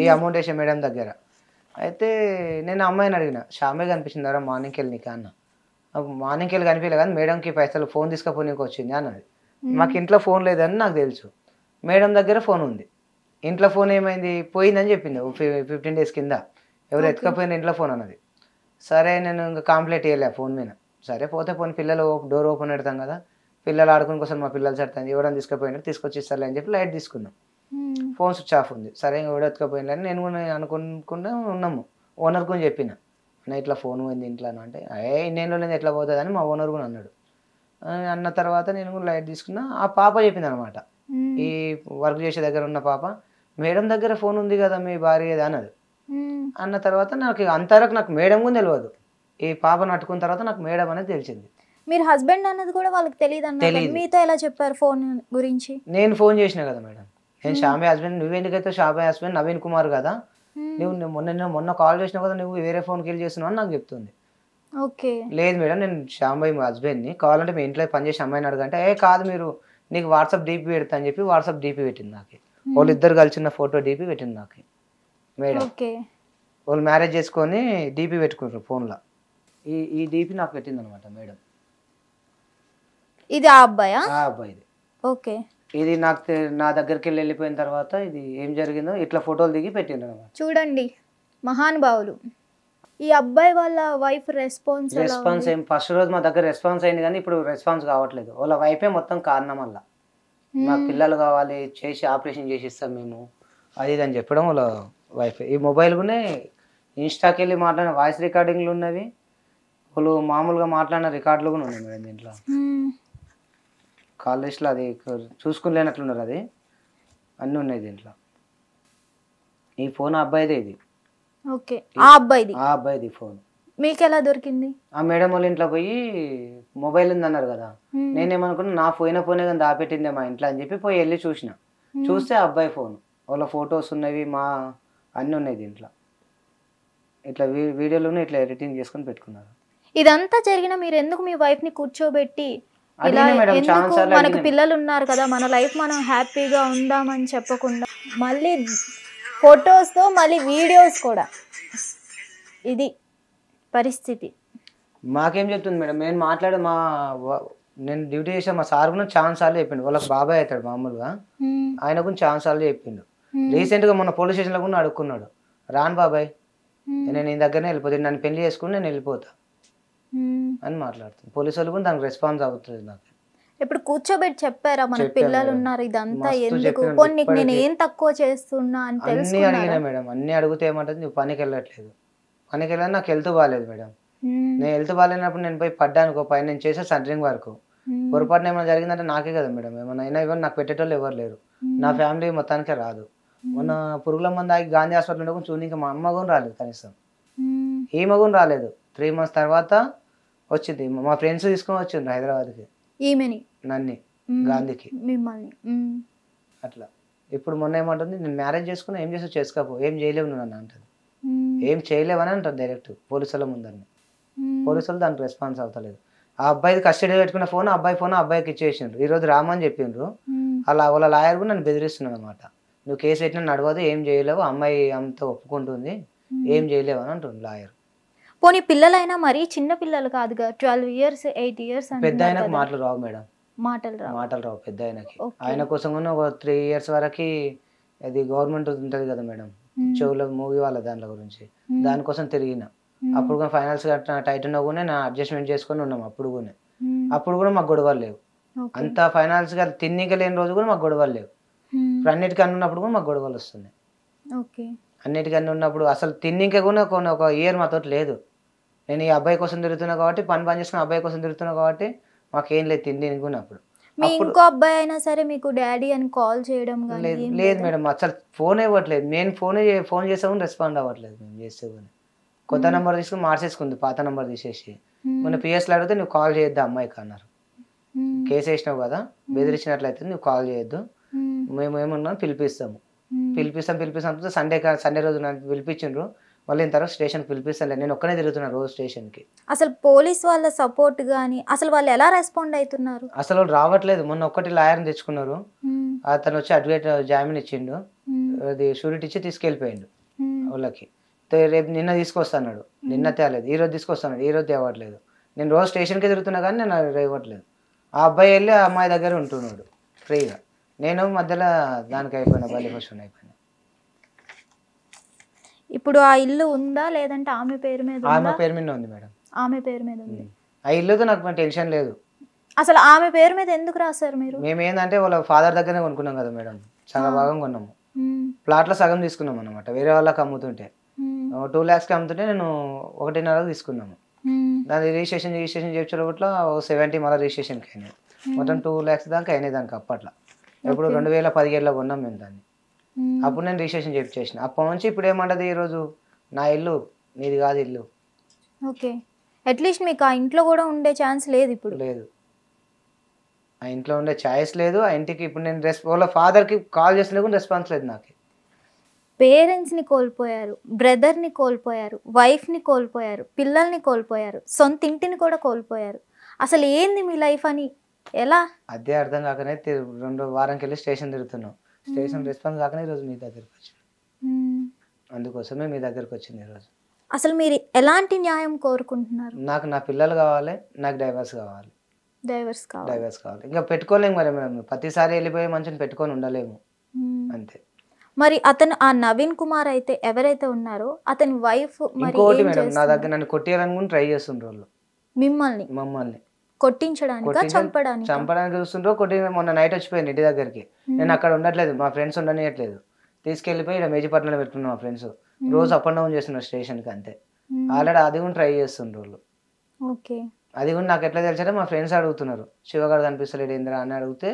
ఈ అమౌంట్ వేసే మేడం దగ్గర. అయితే నేను అమ్మాయిని అడిగిన, షామే కనిపించిందారా మార్నింగ్కి వెళ్ళి నీకు అన్న. మార్నింగ్కి వెళ్ళి కనిపించలే కానీ మేడంకి పైసలు ఫోన్ తీసుకపోనీకి వచ్చింది అన్నది. మాకు ఇంట్లో ఫోన్ లేదని నాకు తెలుసు, మేడం దగ్గర ఫోన్ ఉంది. ఇంట్లో ఫోన్ ఏమైంది పోయిందని చెప్పింది 15 days కింద, ఎవరు ఎత్తుకపోయింది ఇంట్లో ఫోన్ అన్నది. సరే నేను ఇంకా కంప్లైంట్ చేయలే ఫోన్ మీద. సరే పోతే పోనీ పిల్లలు డోర్ ఓపెన్ పెడతాం కదా, పిల్లలు ఆడుకుని కోసం మా పిల్లలు సడతాను ఎవరైనా తీసుకుపోయినా తీసుకొచ్చి ఇస్తారులే అని చెప్పి లైట్ తీసుకున్నాం. ఫోన్ స్విచ్ ఆఫ్ ఉంది. సరే ఎవడో ఎత్తుకపోయినా నేను కూడా అనుకుంటూ ఉన్నాము. ఓనర్ కూడా చెప్పిన, నా ఇట్లా ఫోన్ పోయింది ఇంట్లో అంటే, ఇన్నేళ్ళు లేదు ఎట్లా పోతుంది అని మా ఓనర్ కూడా అన్నాడు. అన్న తర్వాత నేను కూడా లైట్ తీసుకున్నా. ఆ పాప చెప్పింది అనమాట, ఈ వర్క్ చేసే దగ్గర ఉన్న పాప, మేడం దగ్గర ఫోన్ ఉంది కదా మీ భార్య అన్నది. అన్న తర్వాత నాకు అంతవరకు నాకు మేడం కూడా తెలియదు. ఈ పాపను పట్టుకున్న తర్వాత నాకు మేడం అనేది తెలిసింది. మీరు హస్బెండ్ అన్నది కూడా వాళ్ళకి తెలియదు అన్నారు, మీతో ఎలా చెప్పారు ఫోన్ గురించి? నేను ఫోన్ చేసిన కదా మేడం, నేను షాబే హస్బెండ్, నువ్వెందుకైతే షాబే హస్బెండ్ నవీన్ కుమార్ కదా, నువ్వు మొన్న కాల్ చేసినావు కదా, నువ్వు వేరే ఫోన్కి వెళ్ళి చేస్తున్నావు అని నాకు చెప్తుంది. ఓకే, లేదు మేడం నేను శ్యాంబాయి మా హస్బెండ్ని, కావాలంటే మీ ఇంట్లో పనిచేసే అమ్మాయిని అడగంటే, కాదు మీరు నీకు వాట్సాప్ డీపీ పెడతా అని చెప్పి వాట్సాప్ డీపీ పెట్టింది నాకు. వాళ్ళు ఇద్దరు కలిసిన ఫోటో డీపీ పెట్టింది నాకు మేడం. వాళ్ళు మ్యారేజ్ చేసుకొని డీపీ పెట్టుకుంటారు ఫోన్లో, ఈ డీపీ నాకు పెట్టింది అనమాట మేడం. ఇది ఆ అబ్బాయా? ఆ అబ్బాయిది. ఓకే, ఇది నాకు నా దగ్గరికి వెళ్ళిపోయిన తర్వాత ఇది ఏం జరిగిందో ఇట్లా ఫోటోలు దిగి పెట్టిండు అనమాట. చూడండి మహానుభావులు. ఈ అబ్బాయి వాళ్ళ వైఫ్ రెస్పాన్స్ ఏం ఫస్ట్ రోజు మా దగ్గర రెస్పాన్స్ అయింది కానీ ఇప్పుడు రెస్పాన్స్ కావట్లేదు. వాళ్ళ వైఫే మొత్తం కారణం వల్ల, మాకు పిల్లలు కావాలి చేసి ఆపరేషన్ చేసి ఇస్తాం మేము అది ఇది అని చెప్పడం వాళ్ళ వైఫ్. ఈ మొబైల్ కూడా ఇన్స్టాకి వెళ్ళి మాట్లాడిన వాయిస్ రికార్డింగ్లు ఉన్నవి, వాళ్ళు మామూలుగా మాట్లాడిన రికార్డులు కూడా ఉన్నాయి మేడం దీంట్లో. కాల్ లిస్ట్లో అది చూసుకునేనట్లున్నారు, అది అన్నీ ఉన్నాయి దీంట్లో. ఈ ఫోన్ అబ్బాయిదే ఇది. ఓకే, ఆ అబ్బాయిది ఫోన్ మీకు ఎలా దొరికింది? ఆ మేడం వాళ్ళ ఇంట్లో పోయి మొబైల్ ఉంది అన్నారు కదా, నేనేమనుకున్నా నా ఫోనే కానీ దాపెట్టిందే మా ఇంట్లో అని చెప్పి పోయి వెళ్ళి చూసిన. చూస్తే అబ్బాయి ఫోన్, వాళ్ళ ఫొటోస్ ఉన్నవి, మా అన్నీ ఉన్నాయి దీంట్లో. ఇట్లా వీడియోలోనే ఇట్లా ఎడిటింగ్ చేసుకొని పెట్టుకున్నారు. ఇదంతా జరిగిన మీరు ఎందుకు మీ వైఫ్ ని కూర్చోబెట్టి మనకు పిల్లలు ఉన్నారు కదా, మన లైఫ్ మనం హ్యాపీగా ఉందామని చెప్పకుండా మళ్ళీ ఫొటోస్ తో మళ్ళీ వీడియోస్ కూడా, ఇది పరిస్థితి. మాకేం చెప్తుంది మేడం, నేను డ్యూటీ చేసా మా సార్ కూడా చాలా సార్లు చెప్పిండు, వాళ్ళకి బాబాయ్ అవుతాడు మామూలుగా, ఆయన కూడా చాలా సార్లు చెప్పిండు. రీసెంట్ గా మొన్న పోలీస్ స్టేషన్ లో కూడా అడుక్కున్నాడు, రాను బాబాయ్ నేను నీ దగ్గరనే వెళ్ళిపోతాను, నన్ను పెళ్లి చేసుకుని నేను వెళ్ళిపోతా అని మాట్లాడుతుంది. పోలీసు వాళ్ళు కూడా దానికి రెస్పాన్స్ అవుతుంది. నాకు ఇప్పుడు కూర్చోబెట్టి చెప్పారా మన పిల్లలు ఉన్నారు ఇదంతా ఎందుకు, కొన్ని నేను ఏం తక్కువ చేస్తున్నా అని తెలుసుకున్నారా? అడిగినా మేడం, అన్ని అడిగితే ఏమంటది నువ్వు పనికి వెళ్ళట్లేదు, పనికి వెళ్ళాను, నాకు హెల్త్ బాగాలేదు మేడం. నేను హెల్త్ బాగాలేనప్పుడు నేను పోయి పడ్డానుకో పైన, నేను చేసే సెంటరింగ్ వరకు పొరపాటున ఏమైనా జరిగిందంటే నాకే కదా మేడం. ఏమైనా అయినా ఇవ్వని నాకు పెట్టేటోళ్ళు ఎవరు లేరు, నా ఫ్యామిలీ మొత్తానికే రాదు. మొన్న పురుగుల మంది ఆగి గాంధీ హాస్పిటల్ ఉండకుండా చూడండి, ఇంకా మా అమ్మ కూడా రాలేదు కనీసం, ఈమె కూడా రాలేదు. 3 months తర్వాత వచ్చింది, మా ఫ్రెండ్స్ తీసుకొని వచ్చిండ్రు హైదరాబాద్కి ఈమెని, నన్ను గాంధీకి మిమ్మల్ని. అట్లా. ఇప్పుడు మొన్న ఏమంటుంది, నేను మ్యారేజ్ చేసుకున్నా, ఏం చేసావు చేసుకోపో, ఏం చేయలేవు నువ్వు అని అంటుంది. ఏం చేయలేవని అంటారు డైరెక్ట్ పోలీసుల ముందరని. పోలీసులు దానికి రెస్పాన్స్ అవుతలేదు. ఆ అబ్బాయిది కస్టడీ పెట్టుకున్న ఫోన్, అబ్బాయి ఫోన్ అబ్బాయికి ఇచ్చేసిండ్రు. ఈరోజు రామని చెప్పిండ్రు. అలా వాళ్ళ లాయర్ కూడా నన్ను బెదిరిస్తున్నాడు అనమాట. నువ్వు కేసు పెట్టినా నడవదు, ఏం చేయలేవు, అమ్మాయి అంతా ఒప్పుకుంటుంది, ఏం చేయలేవు అని అంటుంది లాయర్. పోనీ పిల్లలైనా మరీ చిన్న పిల్లలు కాదుగా, 12 years 8 years. పెద్ద ఆయనకు మాటలు రావు మేడం, మాటలు రావు పెద్ద ఆయనకి. ఆయన కోసం కూడా ఒక 3 years వరకు అది గవర్నమెంట్ ఉంటుంది కదా మేడం, చెవులో మూవీ వాళ్ళ దాంట్లో గురించి, దానికోసం తిరిగిన. అప్పుడు కూడా ఫైనాన్స్ టైట్ ఉన్నా కూడా నేను అడ్జస్ట్మెంట్ చేసుకొని ఉన్నాం. అప్పుడు కూడా మాకు గొడవలు లేవు. అంత ఫైనాన్స్ గా తిన్నిక లేని రోజు కూడా మాకు గొడవలు లేవు. ఇప్పుడు అన్నిటికన్నా ఉన్నప్పుడు కూడా మాకు గొడవలు వస్తున్నాయి. అన్నిటికన్నా ఉన్నప్పుడు అసలు తిన్నిక కూడా ఒక ఇయర్ మాతో లేదు. నేను ఈ అబ్బాయి కోసం తిరుగుతున్నా కాబట్టి, పని చేసుకుని అబ్బాయి కోసం తిరుగుతున్నా కాబట్టి మాకేం లేదు తిండి ఉన్నప్పుడు. ఇంకో అబ్బాయి అయినా సరే మీకు డాడీ అని కాల్ చేయడం లేదు మేడం, అసలు ఫోన్ ఇవ్వట్లేదు. నేను ఫోన్ చేసా కూడా రెస్పాండ్ అవ్వట్లేదు. మేము చేస్తే కూడా కొత్త నెంబర్ తీసుకుని మార్చేసుకుంది, పాత నెంబర్ తీసేసి. మొన్న పిఎస్లో అడిగితే నువ్వు కాల్ చేయొద్దు అమ్మాయికి అన్నారు. కేసు వేసినావు కదా, బెదిరించినట్లయితే నువ్వు కాల్ చేయొద్దు, మేము ఏమన్నా పిలిపిస్తాం. సండే రోజు నన్ను పిలిపించిండ్రు. మళ్ళీ ఇంత స్టేషన్కి పిలిపిస్తాను, నేను ఒక్కనే తిరుగుతున్నాను రోజు స్టేషన్కి. అసలు పోలీస్ వాళ్ళ సపోర్ట్ కానీ అసలు వాళ్ళు ఎలా రెస్పాండ్ అవుతున్నారు? అసలు వాళ్ళు రావట్లేదు. మొన్న ఒక్కటి లాయర్ని తెచ్చుకున్నారు, అతను వచ్చి అడ్వకేట్ జామీన్ ఇచ్చిండు, అది షూరిటీ ఇచ్చి తీసుకెళ్ళిపోయిండు వాళ్ళకి. రేపు నిన్న తీసుకొస్తాడు, నిన్న తేలేదు. ఈ రోజు తీసుకొస్తాడు, ఈ రోజు తేవట్లేదు. నేను రోజు స్టేషన్కే తిరుగుతున్నా కానీ నేను ఇవ్వట్లేదు. ఆ అబ్బాయి వెళ్ళి ఆ అమ్మాయి దగ్గర ఉంటున్నాడు ఫ్రీగా. నేను మధ్యలో దానికి అయిపోయినా, బలి క్వశ్చన్ అయిపోయినా. ఇప్పుడు ఆ ఇల్లు ఉందా లేదంటే ఆమె పేరు మీద? ఆమె పేరు మీద ఉంది మేడం. ఆమె పేరు మీద ఉంది. ఆ ఇల్లుతో నాకు టెన్షన్ లేదు. అసలు ఆమె పేరు మీద ఎందుకు రాశారు మీరు? మేము ఏంటంటే వాళ్ళ ఫాదర్ దగ్గరనే కొనుక్కున్నాం కదా మేడం, సగం భాగం కొన్నాము. ప్లాట్లో సగం తీసుకున్నాం అనమాట, వేరే వాళ్ళకి అమ్ముతుంటే 2 lakhs అమ్ముతుంటే నేను 1.5 తీసుకున్నాము. దాని రిజిస్ట్రేషన్ చేయించడంలో 70 మళ్ళీ రిజిస్ట్రేషన్కి అయినాయి. మొత్తం 2 lakhs దాకా అయినాయి దానికి అప్పట్లో. ఎప్పుడు 2017లో కొన్నాం మేము దాన్ని. అప్పుడు నేను రిజిస్ట్రేషన్ చేయించేసిన. అప్పటి నుంచి ఇప్పుడు ఏమంటది, ఈరోజు నా ఇల్లు నీది కాదు ఇల్లు. ఓకే, అట్లీస్ట్ మీకు ఆ ఇంట్లో కూడా ఉండే ఛాన్స్ లేదు ఇప్పుడు? లేదు, ఆ ఇంట్లో ఉండే ఛాయిస్ లేదు. ఆ ఇంటికి ఇప్పుడు నేను వాళ్ళ ఫాదర్కి కాల్ చేసినా కూడా రెస్పాన్స్ లేదు. నాకు పేరెంట్స్ని కోల్పోయారు, బ్రదర్ని కోల్పోయారు, వైఫ్ని కోల్పోయారు, పిల్లల్ని కోల్పోయారు, సొంత ఇంటిని కూడా కోల్పోయారు. అసలు ఏంది మీ లైఫ్ అని ఎలా? అదే అర్థం కాకనే 2 వారానికి వెళ్ళి స్టేషన్ తిరుగుతున్నాం. స్టేషన్ రెస్పాన్స్ కాకనే ఈరోజు మీ దగ్గరికి వచ్చింది. అందుకోసమే మీ దగ్గరికి వచ్చింది ఈరోజు. అసలు మీరు ఎలాంటి న్యాయం కోరుకుంటున్నారు? నాకు నా పిల్లలు కావాలి, నాకు డైవర్స్ కావాలి. డైవర్స్ కావాలి. ఇంకా పెట్టుకోలేము మరి మేము, ప్రతిసారి వెళ్ళిపోయి మంచిని పెట్టుకొని ఉండలేము అంతే. మరి అతను ఆ నవీన్ కుమార్ అయితే ఎవరైతే ఉన్నారో అతని వైఫ్ ఇంకోటి మేడం, నా దగ్గర నన్ను కొట్టేయాలని కూడా ట్రై చేస్తుండ్రు వాళ్ళు. మమ్మల్ని కొట్టించడానికి చంపడానికి చూస్తుండ్రు. మొన్న నైట్ వచ్చిపోయింది ఇంటి దగ్గరికి. నేను అక్కడ ఉండట్లేదు, మా ఫ్రెండ్స్ ఉండనియట్లేదు. తీసుకెళ్ళిపోయి ఇక్కడ మేజీపట్నంలో పెట్టుకున్నాం మా ఫ్రెండ్స్. రోజు అప్ అండ్ డౌన్ చేస్తున్నారు స్టేషన్కి అంతే. ఆల్రెడీ అది కూడా ట్రై చేస్తుండ్రు వాళ్ళు. అది కూడా నాకు ఎట్లా తెలిసారో మా ఫ్రెండ్స్ అడుగుతున్నారు, శివగాడు కనిపిస్తలేడు ఏంద్రా అని అడిగితే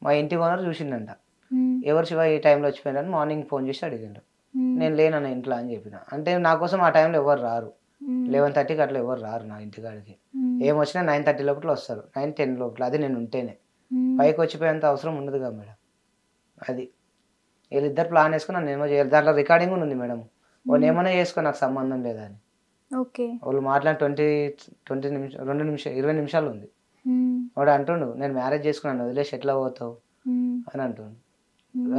మా ఇంటి ఓనర్ చూసిండంట. ఎవరు శివ ఈ టైంలో వచ్చిపోయినారని మార్నింగ్ ఫోన్ చేసి అడిగిండ్రు. నేను లేనన్న ఇంట్లో అని చెప్పిన. అంటే నా కోసం ఆ టైంలో ఎవరు రారు, 11:30కి అట్లా ఎవరు రారు నా ఇంటికాడికి. ఏమొచ్చినా 9:30 లోపల వస్తారు, 9-10 లోపల. అది నేను ఉంటేనే. పైకి వచ్చిపోయేంత అవసరం ఉండదు కదా మేడం. అది వీళ్ళిద్దరు ప్లాన్ వేసుకుని నన్ను ఏమో చేయాలి. దాంట్లో రికార్డింగ్ కూడా ఉంది మేడం. వాళ్ళు ఏమైనా చేసుకో, నాకు సంబంధం లేదని. వాళ్ళు మాట్లాడి 20 నిమిషాలు ఉంది. వాడు అంటుండు, నేను మ్యారేజ్ చేసుకున్నాను, వదిలేసి ఎట్లా పోతావు అని అంటుండు.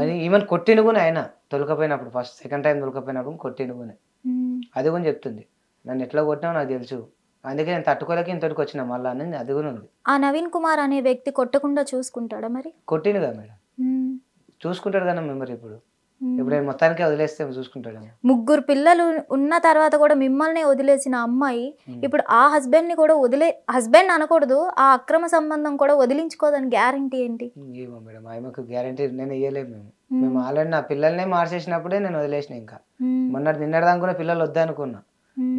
అని ఈవెన్ కొట్టిన కూడా ఆయన తొలకపోయినప్పుడు, సెకండ్ టైం తొలకపోయినప్పుడు కొట్టిన కూడా అది కూడా చెప్తుంది. నన్ను ఎట్లా కొట్టినావు నాకు తెలుసు, అందుకే నేను తట్టుకోలేక ఇంతటికి వచ్చిన మళ్ళీ అని అది కూడా ఉంది. ఆ నవీన్ కుమార్ అనే వ్యక్తి కొట్టకుండా చూసుకుంటాడా? మరి కొట్టిండు కదా మేడం, చూసుకుంటాడు కదా మరి. ఇప్పుడు మొత్తానికి వదిలేస్తే చూసుకుంటాడు. 3 పిల్లలు ఉన్న తర్వాత కూడా మిమ్మల్ని వదిలేసిన అమ్మాయి ఇప్పుడు ఆ హస్బెండ్ ని కూడా హస్బెండ్ అనకూడదు, ఆ అక్రమ సంబంధం కూడా వదిలించుకోదని గ్యారంటీ ఏంటి? ఏమో మేడం, ఆమెకు గ్యారంటీ నేను ఇవ్వలేము. మేము ఆల్రెడీ నా పిల్లల్నే మార్చేసినప్పుడే నేను వదిలేసిన. ఇంకా నిన్నటిదాకా కూడా పిల్లలు వద్దనుకున్నా.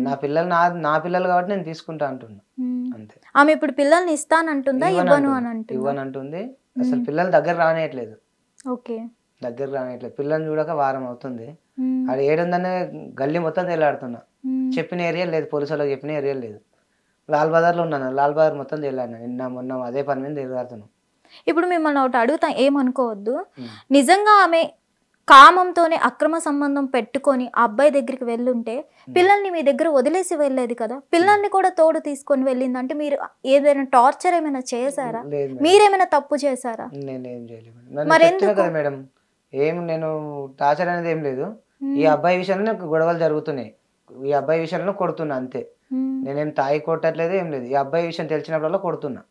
నా పిల్లలు నా పిల్లలు కాబట్టి నేను తీసుకుంటా అంటున్నా అంతే. ఆమె ఇప్పుడు పిల్లల్ని ఇస్తానంటుందా ఇవ్వను అని అంటుందా? ఇవ్వనంటుంది. అసలు పిల్లలు దగ్గర రానియట్లేదు. ఓకే. దగ్గర రానియట్లేదు. పిల్లల్ని చూడక వారం అవుతుంది. అది ఏడుందనే గల్లీ మొత్తం తేలాడుతున్నా. చెప్పిన ఏరియా లేదు, పోలీసు వాళ్ళకి చెప్పిన ఏరియా లేదు. లాల్ బజార్లో ఉన్నాను, లాల్ బజార్ మొత్తం తేలాడినా. నిన్న మొన్న అదే పని మీద తిరుగుతున్నాను. ఇప్పుడు మిమ్మల్ని ఒకటి అడుగుతా, ఏమనుకోవద్దు. నిజంగా ఆమె కామంతోనే అక్రమ సంబంధం పెట్టుకొని ఆ అబ్బాయి దగ్గరికి వెళ్ళుంటే పిల్లల్ని మీ దగ్గర వదిలేసి వెళ్ళేది కదా. పిల్లల్ని కూడా తోడు తీసుకొని వెళ్ళిందంటే మీరు ఏదైనా టార్చర్ ఏమైనా చేశారా? మీరేమైనా తప్పు చేశారా? నేనేం చేయలేదు. మరి ఎందుకు కదా మేడం, నేను టార్చర్ అనేది ఏం లేదు. ఈ అబ్బాయి విషయంలో నాకు గొడవలు జరుగుతున్నాయి. ఈ అబ్బాయి విషయంలో కొడుతున్నా అంతే. నేనేం తాగి కొట్టట్లేదు, ఏం లేదు. ఈ అబ్బాయి విషయం తెలిసినప్పుడల్లా కొడుతున్నా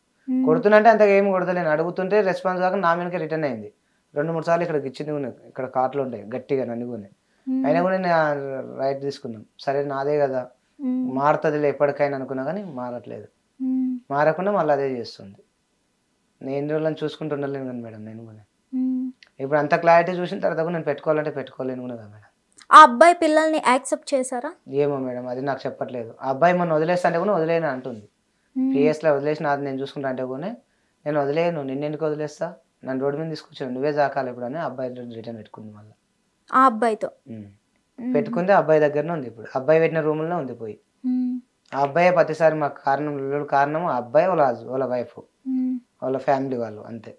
అంటే అంతగా ఏం కొడతలేను. అడుగుతుంటే రెస్పాన్స్ కాక నా మీదకి రిటర్న్ అయింది. 2-3 సార్లు ఇక్కడ ఇచ్చింది ఉన్నాయి, ఇక్కడ కాట్లు ఉంటాయి గట్టిగా నన్నుకునే. అయినా కూడా నేను రైట్ తీసుకున్నాను. సరే నాదే కదా, మారుతుందిలే ఎప్పటికైనా అనుకున్నా, కానీ మారట్లేదు. మారకుండా మళ్ళీ అదే చేస్తుంది. నేను ఎన్ని రోజులను చూసుకుంటుండలేను కానీ మేడం. నేను కూడా ఇప్పుడు అంత క్లారిటీ చూసిన తర్వాత కూడా నేను పెట్టుకోవాలంటే పెట్టుకోలేను కూడా కదా మేడం. ఆ అబ్బాయి పిల్లల్ని యాక్సెప్ట్ చేశారా? ఏమో మేడం, అది నాకు చెప్పట్లేదు. ఆ అబ్బాయి మొన్న వదిలేస్తా అంటే కూడా వదిలేను అంటుంది. పిఎస్లో వదిలేసిన అది నేను చూసుకుంటా అంటే కూడా నేను వదిలేను. నిన్నెందుకు వదిలేస్తా, నన్ను రోడ్డు మీద తీసుకొచ్చాను, నువ్వే జాకాలి ఇప్పుడు అని అబ్బాయి రిటర్న్ పెట్టుకుంది. మళ్ళీ ఆ అబ్బాయితో పెట్టుకుంది. అబ్బాయి దగ్గరనే ఉంది ఇప్పుడు. అబ్బాయి పెట్టిన రూమ్లోనే ఉంది పోయి. ఆ అబ్బాయి ప్రతిసారి మాకు కారణం ఆ అబ్బాయి వాళ్ళ వైఫ్ వాళ్ళ ఫ్యామిలీ వాళ్ళు అంతే.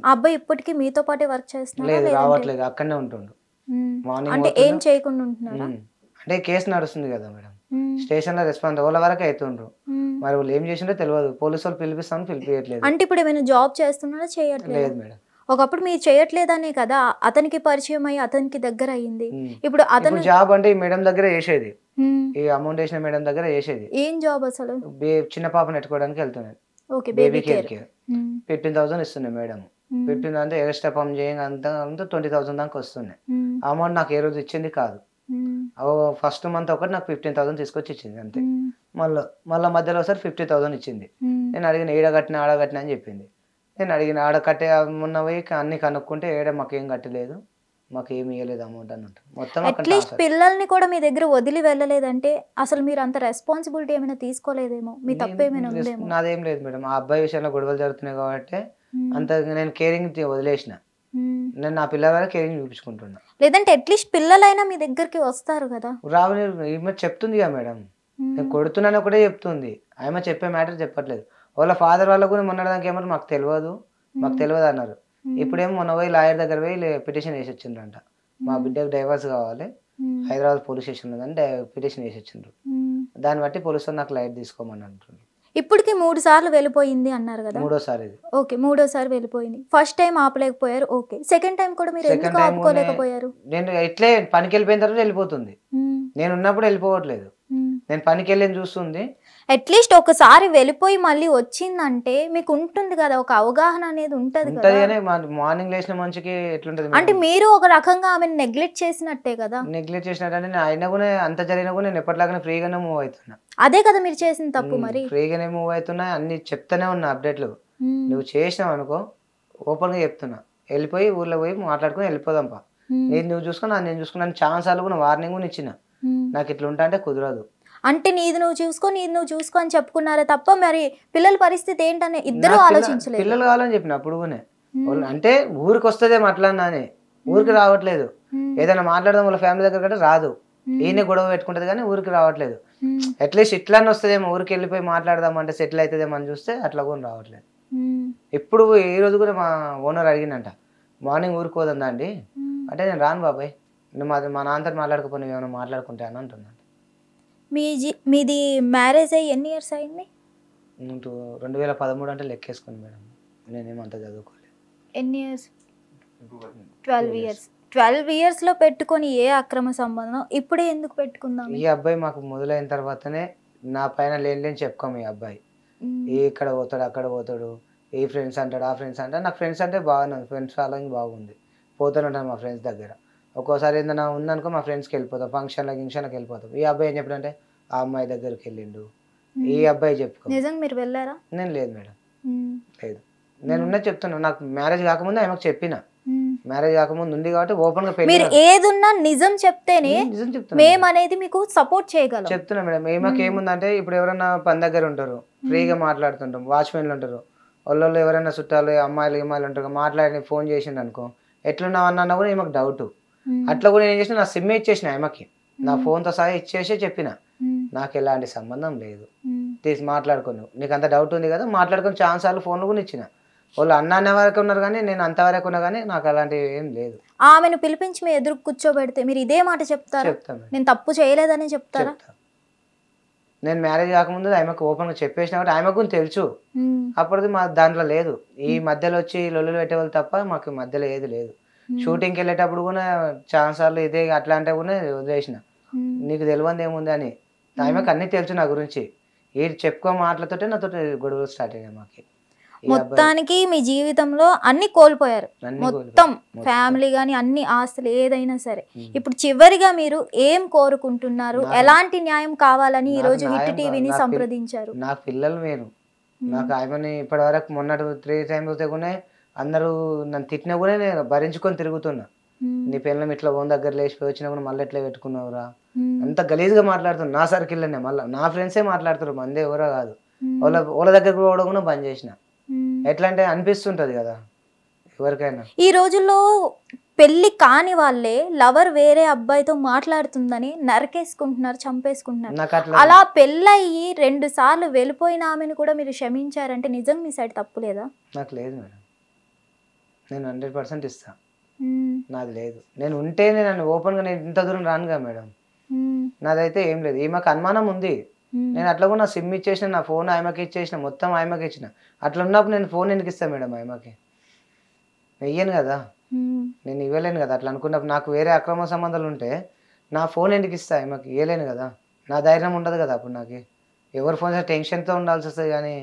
ఆ అబ్బాయి ఇప్పటికీ మీతో పాటే వర్క్ చేస్తున్నారు? లేదు, రావట్లేదు, అక్కడనే ఉంటుండు. మార్నింగ్ అంటే ఏం చేయకుండా ఉంటున్నారా? అంటే కేసు నడుస్తుంది కదా మేడం, స్టేషన్ లో రెస్పాన్స్ వాళ్ళ వరకు అవుతుండ్రు. మరి వాళ్ళు ఏం చేసిండో తెలియదు. పోలీసు వాళ్ళు పిలిపిస్తామని పిలిపియట్లేదు. అంటే ఇప్పుడు ఏమైనా జాబ్ చేస్తున్నారా? చేయట్లేదు. లేదు మేడం. ఒకప్పుడు మీరు చేయట్లేదనే కదా అతనికి పరిచయం అయ్యి అతనికి దగ్గర అయ్యింది. ఇప్పుడు అతను జాబ్ అంటే ఈ మేడం దగ్గర చేసేది, ఈ అమౌంట్ వేసిన మేడం దగ్గర చేసేది. ఏం జాబ్ అసలు? చిన్న పాపను ఎట్టుకోవడానికి వెళ్తున్నాడు. బేబీ కేర్ 15,000 ఇస్తున్నాయి మేడం. 15 అంటే ఎక్స్ట్రా పంప్ చేయంగా అంతా 20,000 దాకా వస్తున్నాయి. అమౌంట్ నాకు ఏ రోజు ఇచ్చింది కాదు. ఫస్ట్ మంత్ ఒకటి నాకు 15,000 తీసుకొచ్చి ఇచ్చింది అంతే. మళ్ళీ మధ్యలో ఒకసారి 50,000 ఇచ్చింది. నేను అడిగిన ఆడగట్టిన అని చెప్పింది. నేను అడిగిన ఆడ కట్టే మొన్న పోయి అన్ని కనుక్కుంటే మాకేం కట్టలేదు, మాకు ఏమి ఇవ్వలేదు అమౌంట్ అన్నట్టు. మొత్తం అట్లీస్ట్ పిల్లల్ని కూడా మీ దగ్గర వదిలి వెళ్ళలేదంటే అసలు మీరు అంత రెస్పాన్సిబిలిటీ ఏమైనా తీసుకోలేదేమో, మీ తప్పు ఏమైనా ఉందేమో. నాదేం లేదు మేడం. ఆ అబ్బాయి విషయంలో గొడవలు జరుగుతున్నాయి కాబట్టి అంత నేను కేరింగ్ వదిలేసిన. నేను నా పిల్లల వల్ల కేరింగ్ చూపించుకుంటున్నా. లేదంటే అట్లీస్ట్ పిల్లలైనా మీ దగ్గరికి వస్తారు కదా. రావని ఈమె చెప్తుంది కదా మేడం, నేను కొడుతున్నాను ఒకటే చెప్తుంది. ఆమె చెప్పే మ్యాటర్ చెప్పట్లేదు. వాళ్ళ ఫాదర్ వాళ్ళకు మొన్నడానికి ఏమో మాకు తెలియదు అన్నారు. ఇప్పుడేమో మొన్న పోయి లాయర్ దగ్గర పోయి పిటిషన్ వేసి వచ్చిండ్రంట. మా బిడ్డకు డైవర్స్ కావాలి, హైదరాబాద్ పోలీస్ స్టేషన్లో అని పిటిషన్ వేసి వచ్చిండ్రు. దాన్ని బట్టి పోలీసులు నాకు లైట్ తీసుకోమని అంటున్నారు. ఇప్పటికి 3 సార్లు వెళ్ళిపోయింది అన్నారు కదా. 3వ సారి ఇది. ఓకే, 3వ సారి వెళ్ళిపోయింది. ఫస్ట్ టైం ఆపలేకపోయారు, ఓకే. సెకండ్ టైం కూడా మీరు ఎందుకు ఆపుకోలేకపోయారు? నేను ఇట్లే పనికి వెళ్ళిపోయిన తర్వాత వెళ్ళిపోతుంది. నేను ఉన్నప్పుడు వెళ్ళిపోవట్లేదు. నేను పనికి వెళ్ళి చూస్తుంది. అట్లీస్ట్ ఒకసారి వెళ్ళిపోయి మళ్ళీ వచ్చిందంటే మీకు ఉంటుంది కదా, ఒక అవగాహన అనేది ఉంటది కదా. మార్నింగ్ లేచిన మనిషికి ఎట్లుంటది అంటే మీరు ఒక రకంగా ఆమెను నెగ్లెక్ట్ చేసినట్టే కదా. నెగ్లెక్ట్ చేసినట్టు అయినా కూడా అంత జరిగినా కూడా నేను ఎప్పటిలాగానే ఫ్రీగానే మూవ్ అవుతున్నా. అదే కదా మీరు చేసిన తప్పు. మరి ఫ్రీగానే మూవ్ అవుతున్నా, అన్ని చెప్తానే ఉన్నా అప్డేట్లు. నువ్వు చేసినావు అనుకో ఓపెన్ గా చెప్తున్నా, వెళ్ళిపోయి ఊర్లో పోయి మాట్లాడుకుని వెళ్ళిపోదాంపా, నువ్వు చూసుకున్నా నేను చూసుకున్నాను. చాలా సార్లు కూడా వార్నింగ్ కూడా ఇచ్చిన, నాకు ఇట్లా ఉంటా అంటే కుదరదు. అంటే నీది నువ్వు చూసుకో అని చెప్పుకున్నారే తప్ప మరి పిల్లల పరిస్థితి ఏంటనే ఇద్దరు ఆలోచించలేదు. పిల్లలు కావాలని చెప్పిన అప్పుడు అంటే ఊరికి వస్తుందే మాట్లాడినానే, ఊరికి రావట్లేదు. ఏదైనా మాట్లాడదాం వాళ్ళ ఫ్యామిలీ దగ్గర కంటే రాదు, ఈయన గొడవ పెట్టుకుంటది కానీ ఊరికి రావట్లేదు. అట్లీస్ట్ ఇట్లానే వస్తుందేమో, ఊరికి వెళ్ళిపోయి మాట్లాడదాం అంటే సెటిల్ అవుతుందేమో అని చూస్తే అట్లా కూడా రావట్లేదు. ఇప్పుడు ఈ రోజు కూడా మా ఓనర్ అడిగిందంట, మార్నింగ్ ఊరికి పోదా అండి అంటే నేను రాను బాబాయ్, మా నాన్నతో మాట్లాడకపోతే ఏమైనా మాట్లాడుకుంటా అని అంటున్నాను. మీది మ్యారేజ్ అయ్యి ఎన్ని ఇయర్స్ అయింది? 2013 అంటే లెక్కేసుకుని మేడం, నేనేమంత చదువుకోలేదు. ఎన్ని ఇయర్స్? 12 ఇయర్స్. 12 ఇయర్స్లో పెట్టుకొని ఏ అక్రమ సంబంధం ఇప్పుడే ఎందుకు పెట్టుకుందాం? ఈ అబ్బాయి మాకు మొదలైన తర్వాతనే నా పైన లేని చెప్పుకోము. ఈ అబ్బాయి ఇక్కడ పోతాడు అక్కడ పోతాడు, ఏ ఫ్రెండ్స్ అంటాడు ఆ ఫ్రెండ్స్ అంటాడు. నాకు ఫ్రెండ్స్ అంటే బాగున్నాను, ఫ్రెండ్స్ ఫాలోయింగ్ బాగుంది, పోతూనే ఉంటాను మా ఫ్రెండ్స్ దగ్గర. ఒక్కోసారి ఏదైనా ఉందనుకో మా ఫ్రెండ్స్కి వెళ్ళిపోతాం, ఫంక్షన్కి వెళ్ళిపోతాం. ఈ అబ్బాయి ఏం చెప్పాడంటే ఆ అమ్మాయి దగ్గరికి వెళ్ళిండు, ఈ అబ్బాయి చెప్పుకో. నిజంగా మీరు వెళ్ళారా? నేను లేదు మేడం, లేదు. నేను ఉన్నది చెప్తున్నా. నాకు మ్యారేజ్ కాకముందే ఆమెకు చెప్పిన, మ్యారేజ్ కాకముందు ఉంది కాబట్టి ఓపెన్ గా పెళ్లి మీరు ఏదున్నా నిజం చెప్తేనే నిజం చెప్తున్నా మేము అనేది మీకు సపోర్ట్ చేయగలం. చెప్తున్నా మేడం. ఏమాకి ఏముందంటే ఇప్పుడు ఎవరైనా పని దగ్గర ఉంటారు, ఫ్రీగా మాట్లాడుతుంటాం, వాచ్మెన్లు ఉంటారు, వాళ్ళు ఎవరైనా చుట్టాలు అమ్మాయిలు ఉంటారు, మాట్లాడి ఫోన్ చేసిండు అనుకో ఎట్లున్నావు అన్న కూడా ఏమాకు డౌట్. అట్లా కూడా నేను ఏం చేసిన, నా సిమ్ ఇచ్చేసిన ఏమకి, నా ఫోన్తో సహా ఇచ్చేసే చెప్పిన నాకు ఎలాంటి సంబంధం లేదు, తీసి మాట్లాడుకోను, నీకు అంత డౌట్ ఉంది కదా మాట్లాడుకొని ఛాన్స్ సార్లు ఫోన్లు కూడా ఇచ్చిన. వాళ్ళు అన్న వరకు ఉన్నారు కానీ నేను అంతవరకు ఉన్నా కానీ నాకు అలాంటివి ఏం లేదు. ఆమెను పిలిపించి మీ ఎదురు కూర్చోబెడితే మీరు ఇదే మాట చెప్తారా? చెప్తాను, నేను తప్పు చేయలేదని చెప్తారా? నేను మ్యారేజ్ కాకముందు ఆమెకు ఓపెన్గా చెప్పేసిన కాబట్టి ఆమెకు తెలుసు. అప్పటిది మా దాంట్లో లేదు. ఈ మధ్యలో వచ్చి లొల్లులు పెట్టేవాళ్ళు తప్ప మాకు మధ్యలో ఏది లేదు. షూటింగ్కి వెళ్ళేటప్పుడు కూడా ఛాన్స్ సార్లు ఇదే అట్లా అంటే కూడా వదిలేసిన, నీకు తెలియదు ఏముంది అని. ఆమెకు అన్నీ తెలుసు నా గురించి. ఈ చెప్పుకో మాటలతోటే నాతో గొడవలు స్టార్ట్ అయ్యాయి. మాకు మొత్తానికి మీ జీవితంలో అన్ని కోల్పోయారు, మొత్తం ఫ్యామిలీ గానీ అన్ని ఆస్తులు ఏదైనా సరే. ఇప్పుడు చివరిగా మీరు ఏం కోరుకుంటున్నారు, ఎలాంటి న్యాయం కావాలని ఈ రోజు హిట్ టీవీని సంప్రదించారు? నాకు పిల్లలు వేరు, నాకు ఆమెని ఇప్పటి వరకు మొన్నటి 3 times వస్తే కూడా అందరూ నన్ను తిట్టినా కూడా నేను భరించుకొని తిరుగుతున్నా. నీ పిల్లలు ఇట్లా ఓన్ దగ్గర లేచిపోయి వచ్చినా కూడా మళ్ళీ ఎట్లా పెట్టుకున్నావురా, అంత గలీజ్గా మాట్లాడుతున్నా. నా సర్కిల్లోనే మళ్ళీ నా ఫ్రెండ్సే మాట్లాడుతారు, మందే ఎవరో కాదు. వాళ్ళ దగ్గర పోవడం కూడా బంద్ చేసిన. ఎట్లా అంటే అనిపిస్తుంటది కదా ఎవరికైనా. ఈ రోజుల్లో పెళ్లి కాని వాళ్ళే లవర్ వేరే అబ్బాయితో మాట్లాడుతుందని నరకేసుకుంటున్నారు, చంపేసుకుంటున్నారు. అలా పెళ్ళయి 2 సార్లు వెళ్ళిపోయిన ఆమెను కూడా మీరు క్షమించారంటే నిజం మీ సైడ్ తప్పు లేదా? నాకు లేదు మేడం, నేను 100% ఇస్తా. నాది లేదు. నేను ఉంటే నేను ఓపెన్గా నేను ఇంత దూరం రానుగా మేడం. నాదైతే ఏం లేదు. ఈమెకు అనుమానం ఉంది, నేను అట్లా కూడా నా సిమ్ ఇచ్చేసిన, నా ఫోన్ ఆయమకి ఇచ్చేసిన, మొత్తం ఆయమకి ఇచ్చిన. అట్లా ఉన్నప్పుడు నేను ఫోన్ ఎందుకు ఇస్తాను మేడం ఆయమకి? నేను ఇయ్యను కదా, నేను ఇవ్వలేను కదా. అట్లా అనుకున్నప్పుడు నాకు వేరే అక్రమ సంబంధాలు ఉంటే నా ఫోన్ ఎందుకు ఇస్తా ఆయమకి? ఇవ్వలేను కదా, నా ధైర్యం ఉండదు కదా అప్పుడు. నాకు ఎవరు ఫోన్ చేస్తే టెన్షన్తో ఉండాల్సి వస్తుంది కానీ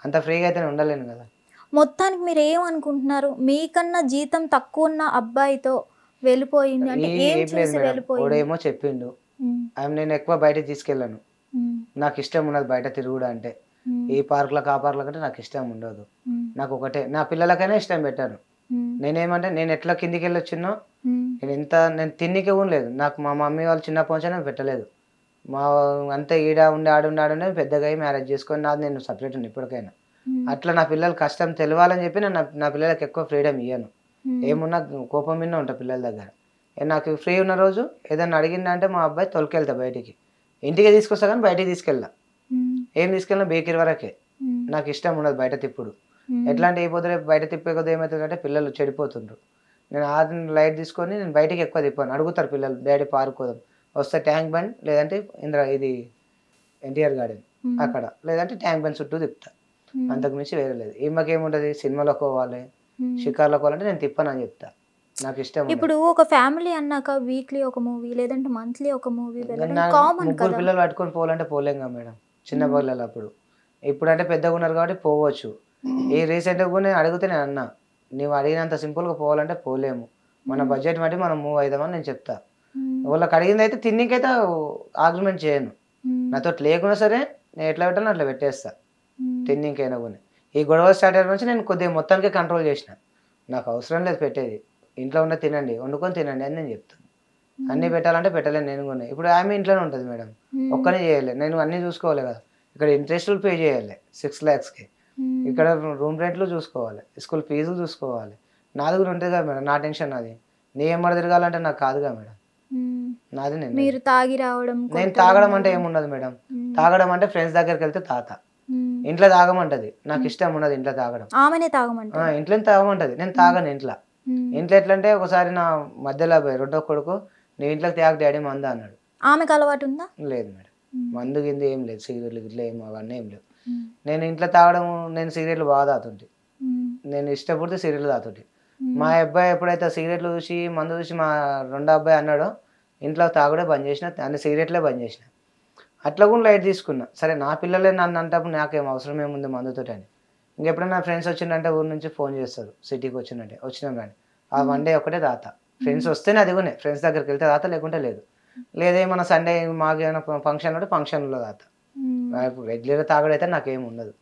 అంత ఫ్రీగా అయితే నేను ఉండలేను కదా. మొత్తానికి మీరు ఏమనుకుంటున్నారు, మీకన్నా జీతం తక్కువ ఉన్న అబ్బాయితో వెళ్ళిపోయింది అంటే ఏం చేసి వెళ్ళిపోయింది? ఏమో చెప్పిండు, నేను ఎక్కువ బయటకు తీసుకెళ్ళాను, నాకు ఇష్టం ఉండదు బయట తిరుగుడు అంటే. ఈ పార్కులకు ఆ పార్కులకు అంటే నాకు ఇష్టం ఉండదు. నాకు ఒకటే, నా పిల్లలకైనా ఇష్టం పెట్టాను. నేనేమంటే నేను ఎట్లా కిందికి వెళ్ళి వచ్చినో నేను తిన్నికే ఉండలేదు. నాకు మా మమ్మీ వాళ్ళు చిన్నప్పటి నుంచి పెట్టలేదు. మా అంతా ఈడ ఉండి ఆడుండే పెద్దగా మ్యారేజ్ చేసుకొని నాది నేను సపరేట్ ఉంది ఇప్పటికైనా. అట్లా నా పిల్లలు కష్టం తెలియాలని చెప్పి నేను నా పిల్లలకి ఎక్కువ ఫ్రీడమ్ ఇయ్యను. ఏమున్నా కోపం మీద ఉంటా పిల్లల దగ్గర. నాకు ఫ్రీ ఉన్న రోజు ఏదైనా అడిగిందంటే మా అబ్బాయి తొలికెళ్తా బయటికి, ఇంటికి తీసుకొస్తా కానీ బయటికి తీసుకెళ్ళా. ఏం తీసుకెళ్ళినా బేకరీ వరకే. నాకు ఇష్టం ఉండదు బయట తిప్పుడు. ఎట్లా అంటే అయిపోతుంది బయట తిప్పే కొద్ది ఏమవుతుంది అంటే పిల్లలు చెడిపోతుండ్రు. నేను ఆ లైట్ తీసుకొని నేను బయటికి ఎక్కువ తిప్పాను. అడుగుతారు పిల్లలు, డాడీ పార్క్ పోదాం, వస్తే ట్యాంక్ బండ్ లేదంటే ఇది ఎన్టీఆర్ గార్డెన్ అక్కడ, లేదంటే ట్యాంక్ బండ్ చుట్టూ తిప్పుతా. అంతకు మించి వేరే లేదు. ఈమెకేముంటుంది, సినిమాలోకి పోవాలి, షికార్లోకి పోవాలంటే నేను తిప్పాను అని చెప్తా. నాకు ఇష్టం. ఇప్పుడు ఒక ఫ్యామిలీ అన్నాక వీక్లీ ఒక మూవీ లేదంటే మంత్లీ ఒక మూవీ కామన్. 3 పిల్లలు పట్టుకొని పోవాలంటే పోలేం కదా మేడం, చిన్న పిల్లలు అప్పుడు. ఇప్పుడు అంటే పెద్దగా ఉన్నారు కాబట్టి పోవచ్చు. ఈ రీసెంట్గా కూడా నేను అడిగితే నేను అన్నా, నువ్వు అడిగినంత సింపుల్గా పోవాలంటే పోలేము, మన బడ్జెట్ బట్టి మనం మూవ్ అవుదామని నేను చెప్తా. వాళ్ళకి అడిగింది అయితే తిన్నికైతే ఆర్గ్యుమెంట్ చేయను. నాతో లేకున్నా సరే నేను ఎట్లా పెట్టాలో అట్లా పెట్టేస్తా. తిన్నికైనా కూడా ఈ గొడవ స్టార్ట్ అయిన నుంచి నేను కొద్దిగా మొత్తానికి కంట్రోల్ చేసిన. నాకు అవసరం లేదు పెట్టేది, ఇంట్లో ఉన్న తినండి, వండుకొని తినండి అని నేను చెప్తాను. అన్నీ పెట్టాలంటే పెట్టలేను నేను కూడా. ఇప్పుడు ఆమె ఇంట్లోనే ఉంటుంది మేడం, ఒక్కనే చేయలేదు, నేను అన్నీ చూసుకోవాలి కదా. ఇక్కడ ఇంట్రెస్ట్లు పే చేయాలి 6 lakhsకి, ఇక్కడ రూమ్ రెంట్లు చూసుకోవాలి, స్కూల్ ఫీజులు చూసుకోవాలి. నాది కూడా ఉంటుంది కదా మేడం, నా టెన్షన్ నాది. నీ ఏమడ తిరగాలంటే నాకు కాదుగా మేడం, నాది మీరు తాగి రావడం. నేను తాగడం అంటే ఏముండదు మేడం, తాగడం అంటే ఫ్రెండ్స్ దగ్గరికి వెళ్తే తాత, ఇంట్లో తాగమంటది, నాకు ఇష్టం ఉండదు ఇంట్లో తాగడం. ఆమెనే తాగమంటది, ఇంట్లో తాగమంటది, నేను తాగను ఇంట్లో. ఇంట్లో ఎట్లా అంటే ఒకసారి నా మధ్యలో రెండో కొడుకు, నీ ఇంట్లోకి తాగ డాడీ మంద అన్నాడు. ఆమెకు అలవాటు ఉందా? లేదు మేడం, మందు కింద ఏం లేదు, సిగరెట్లు ఇట్లా ఏం అవన్నీ ఏం లేవు. నేను ఇంట్లో తాగడం, నేను సిగరెట్లు బాగా తాగుతుంటే, నేను ఇష్టపడితే సిగరెట్లు తాగుతుంటే. మా అబ్బాయి ఎప్పుడైతే సిగరెట్లు చూసి మందు చూసి మా రెండో అబ్బాయి అన్నాడో ఇంట్లో తాగుడే బంద్ చేసిన, అన్ని సిగరెట్లే బంద్ చేసిన. అట్లా కూడా లైట్ తీసుకున్నా. సరే నా పిల్లలే నన్ను అంటప్పుడు నాకేం అవసరం ఏముంది మందుతో అని. ఇంకెప్పుడైనా ఫ్రెండ్స్ వచ్చిందంటే ఊరి నుంచి ఫోన్ చేస్తారు, సిటీకి వచ్చిందంటే వచ్చినాం కానీ ఆ 1 day ఒకటే తాత. ఫ్రెండ్స్ వస్తేనే అది కూడా ఫ్రెండ్స్ దగ్గరికి వెళ్తే తాత, లేకుంటే లేదు. లేదేమన్నా సండే మాకు ఏమైనా ఫంక్షన్ ఉంటే ఫంక్షన్లో తాత. రెగ్యులర్గా తాగడైతే నాకేం ఉండదు.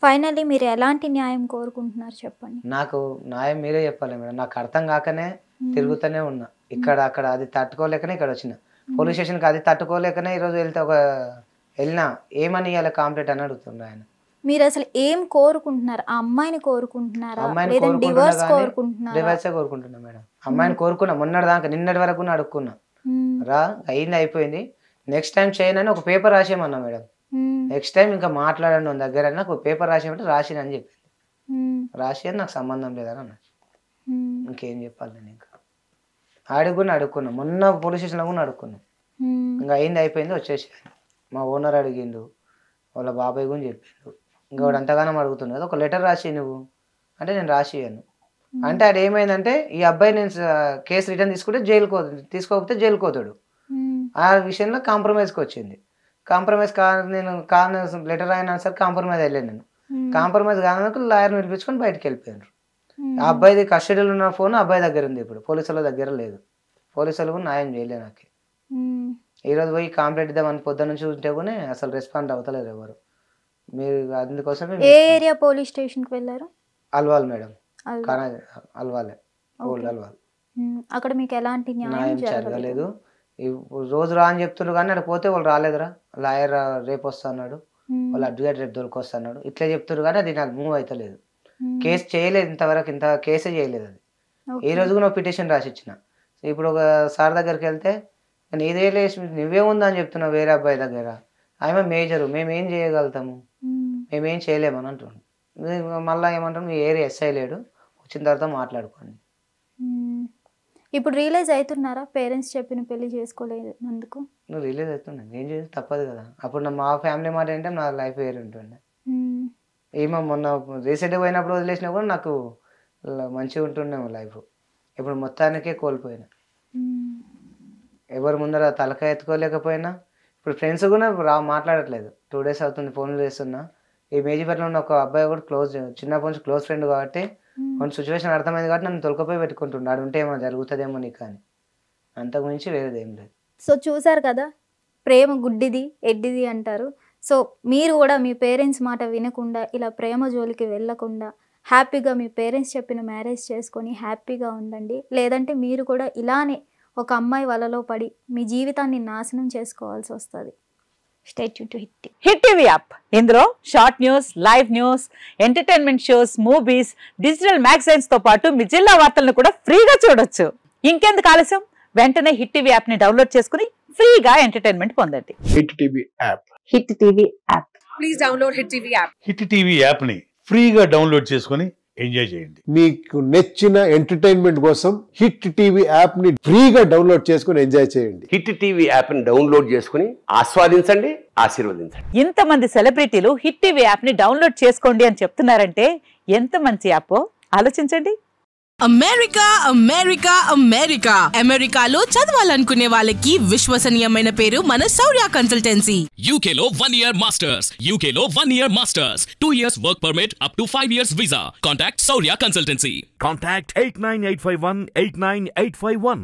ఫైనల్లీ మీరు ఎలాంటి న్యాయం కోరుకుంటున్నారు చెప్పండి. నాకు న్యాయం మీరే చెప్పాలి మేడం. నాకు అర్థం కాకనే తిరుగుతూనే ఉన్నా, ఇక్కడ అక్కడ. అది తట్టుకోలేకనే ఇక్కడ వచ్చిన పోలీస్ స్టేషన్కి. అది తట్టుకోలేకనే ఈరోజు వెళ్తే వెళ్ళినా ఏమని ఇవ్వాలి కాంప్లీట్ అని అడుగుతుండ్రు ఆయన. మీరు అసలు ఏం కోరుకుంటున్నారు? ఆ అమ్మాయిని కోరుకుంటున్నారా, లేదంటే డివోర్స్ కోరుకుంటున్నారా? డివోర్సే కోరుకుంటున్నా మేడం. అమ్మాయిని కోరుకున్నా, మొన్నటి దాకా నిన్నటి వరకు అడుక్కున్నా. రా అయింది అయిపోయింది, నెక్స్ట్ టైం చేయనని ఒక పేపర్ రాసేయమన్నా మేడం. నెక్స్ట్ టైం ఇంకా మాట్లాడండి ఉన్న దగ్గర నాకు ఒక పేపర్ రాసేయమంటే రాసినని చెప్పింది. రాసి అని నాకు సంబంధం లేదని అన్నా. ఇంకేం చెప్పాలి నేను? ఇంకా అడుక్కున్నా, మొన్న పోలీస్ స్టేషన్లో కూడా అడుక్కున్నా. ఇంకా అయింది అయిపోయింది వచ్చేసి మా ఓనర్ అడిగిండు, వాళ్ళ బాబాయ్ కూడా చెప్పిండు. ఇంకా వాడు అంతగానం అడుగుతుంది కదా, ఒక లెటర్ రాసి నువ్వు అంటే నేను రాసియ్యాను అంటే. అది ఏమైందంటే ఈ అబ్బాయి నేను కేసు రిటర్న్ తీసుకుంటే తీసుకోకపోతే జైలుకి పోతాడు. ఆ విషయంలో కాంప్రమైజ్కి వచ్చింది. కాంప్రమైజ్ నేను లెటర్ రాయన సార్ కాంప్రమైజ్ అయ్యలేదు. నేను కాంప్రమైజ్ కానందుకు లాయర్ని పిలిపించుకొని బయటకు వెళ్ళిపోయారు. ఆ అబ్బాయిది కస్టడీలో ఉన్న ఫోన్ అబ్బాయి దగ్గర ఉంది, ఇప్పుడు పోలీసుల దగ్గర లేదు. పోలీసులు కూడా న్యాయం చేయలేదు నాకు. ఈరోజు పోయి కంప్లైంట్ ఇద్దామని పొద్దున్న నుంచి ఉంటే కూడా అసలు రెస్పాండ్ అవుతలేదు ఎవరు. మీరు అందుకోసమే ఏ ఏరియా పోలీస్ స్టేషన్కి వెళ్ళారు? అల్వాల్ మేడం, అల్వాలే, ఓల్డ్ అల్వాల్. అక్కడ మీకు ఎలాంటి న్యాయం జరగలేదు. రోజు రా అని చెప్తున్నారు కానీ అక్కడ పోతే వాళ్ళు రాలేదురా, లాయర్ రేపు వస్తా అన్నాడు, వాళ్ళు అడ్వకేట్ రేపు దొరికి అన్నాడు, ఇట్లా చెప్తున్నారు కానీ అది నాకు మూవ్ అవుతలేదు. కేసు చేయలేదు ఇంతవరకు, ఇంత కేసే చేయలేదు అది. ఈ రోజు కూడా పిటిషన్ రాసి ఇచ్చిన. ఇప్పుడు ఒక సార్ దగ్గరికి వెళ్తే నీదే లేచి నువ్వేముందా అని చెప్తున్నావు వేరే అబ్బాయి దగ్గర, ఆమె మేజరు, మేమేం చేయగలుగుతాము, మేమేం చేయలేమని అంటున్నాం. మళ్ళీ ఏమంటాం, మీ ఏరియా ఎస్ఐ లేడు, వచ్చిన తర్వాత మాట్లాడుకోండి. ఇప్పుడు రియలైజ్ అవుతున్నారా పేరెంట్స్ చెప్పిన పెళ్లి చేసుకోలేనందుకు? నువ్వు రియలైజ్ అవుతున్నా, ఏం చేసి తప్పదు కదా. అప్పుడు మా ఫ్యామిలీ మాట ఏంటంటే నా లైఫ్ వేరే ఉంటుండే. ఏమో మొన్న రీసెంట్గా పోయినప్పుడు వదిలేసినా కూడా నాకు మంచిగా ఉంటుండే లైఫ్. ఇప్పుడు మొత్తానికే కోల్పోయినా, ఎవరి ముందర తలకాయ ఎత్తుకోలేకపోయినా. ఇప్పుడు ఫ్రెండ్స్ కూడా మాట్లాడట్లేదు, 2 days అవుతుంది ఫోన్లు చేస్తున్నా. ఈ మేజీపేటలో ఉన్న ఒక అబ్బాయి కూడా చిన్నప్పటి నుంచి క్లోజ్ ఫ్రెండ్ కాబట్టి కొన్ని సిచ్యువేషన్ అర్థమైంది కాబట్టి నన్ను తొలకపోయి పెట్టుకుంటున్నాడు, ఉంటే ఏమో జరుగుతుందేమో నీకు అని. అంతకు మించి వేరేది ఏం లేదు. సో చూసారు కదా, ప్రేమ గుడ్డిది ఎడ్డిది అంటారు. సో మీరు కూడా మీ పేరెంట్స్ మాట వినకుండా ఇలా ప్రేమ జోలికి వెళ్ళకుండా హ్యాపీగా మీ పేరెంట్స్ చెప్పిన మ్యారేజ్ చేసుకొని హ్యాపీగా ఉండండి. లేదంటే మీరు కూడా ఇలానే ఒక అమ్మాయి వలలో పడి మీ జీవితాన్ని నాశనం చేసుకోవాల్సి వస్తుంది. Stay tune to hit TV app. ఇందులో short news, live news, entertainment shows, movies, digital magazines తో పాటు మీ జిల్లా వార్తలను కూడా ఫ్రీగా చూడొచ్చు. ఇంకెందుకు ఆలస్యం, వెంటనే హిట్ టీవీ యాప్ ని డౌన్లోడ్ చేసుకుని ఫ్రీగా ఎంటర్టైన్మెంట్ పొందండి. Hit TV app. Hit TV app. Please download hit TV app. Hit TV app ని ఫ్రీగా డౌన్లోడ్ చేసుకుని ఎంజాయ్ చేయండి. మీకు నచ్చిన ఎంటర్టైన్మెంట్ కోసం హిట్ టీవీ యాప్ ని ఫ్రీగా డౌన్లోడ్ చేసుకుని ఎంజాయ్ చేయండి. హిట్ టీవీ యాప్ ని డౌన్లోడ్ చేసుకుని ఆస్వాదించండి, ఆశీర్వదించండి. ఇంతమంది సెలబ్రిటీలు హిట్ టీవీ యాప్ ని డౌన్లోడ్ చేసుకోండి అని చెప్తున్నారంటే ఎంత మంచి యాప్ ఆలోచించండి. అమెరికా అమెరికా అమెరికా అమెరికాలో చదవాలనుకునే వాళ్ళకి విశ్వసనీయమైన పేరు మన శౌర్య కన్సల్టెన్సీ. UK లో 1 year masters, UK లో 1 year masters, 2 years work permit up to 5 years visa. Contact Saurya Consultancy. Contact 89851 89851.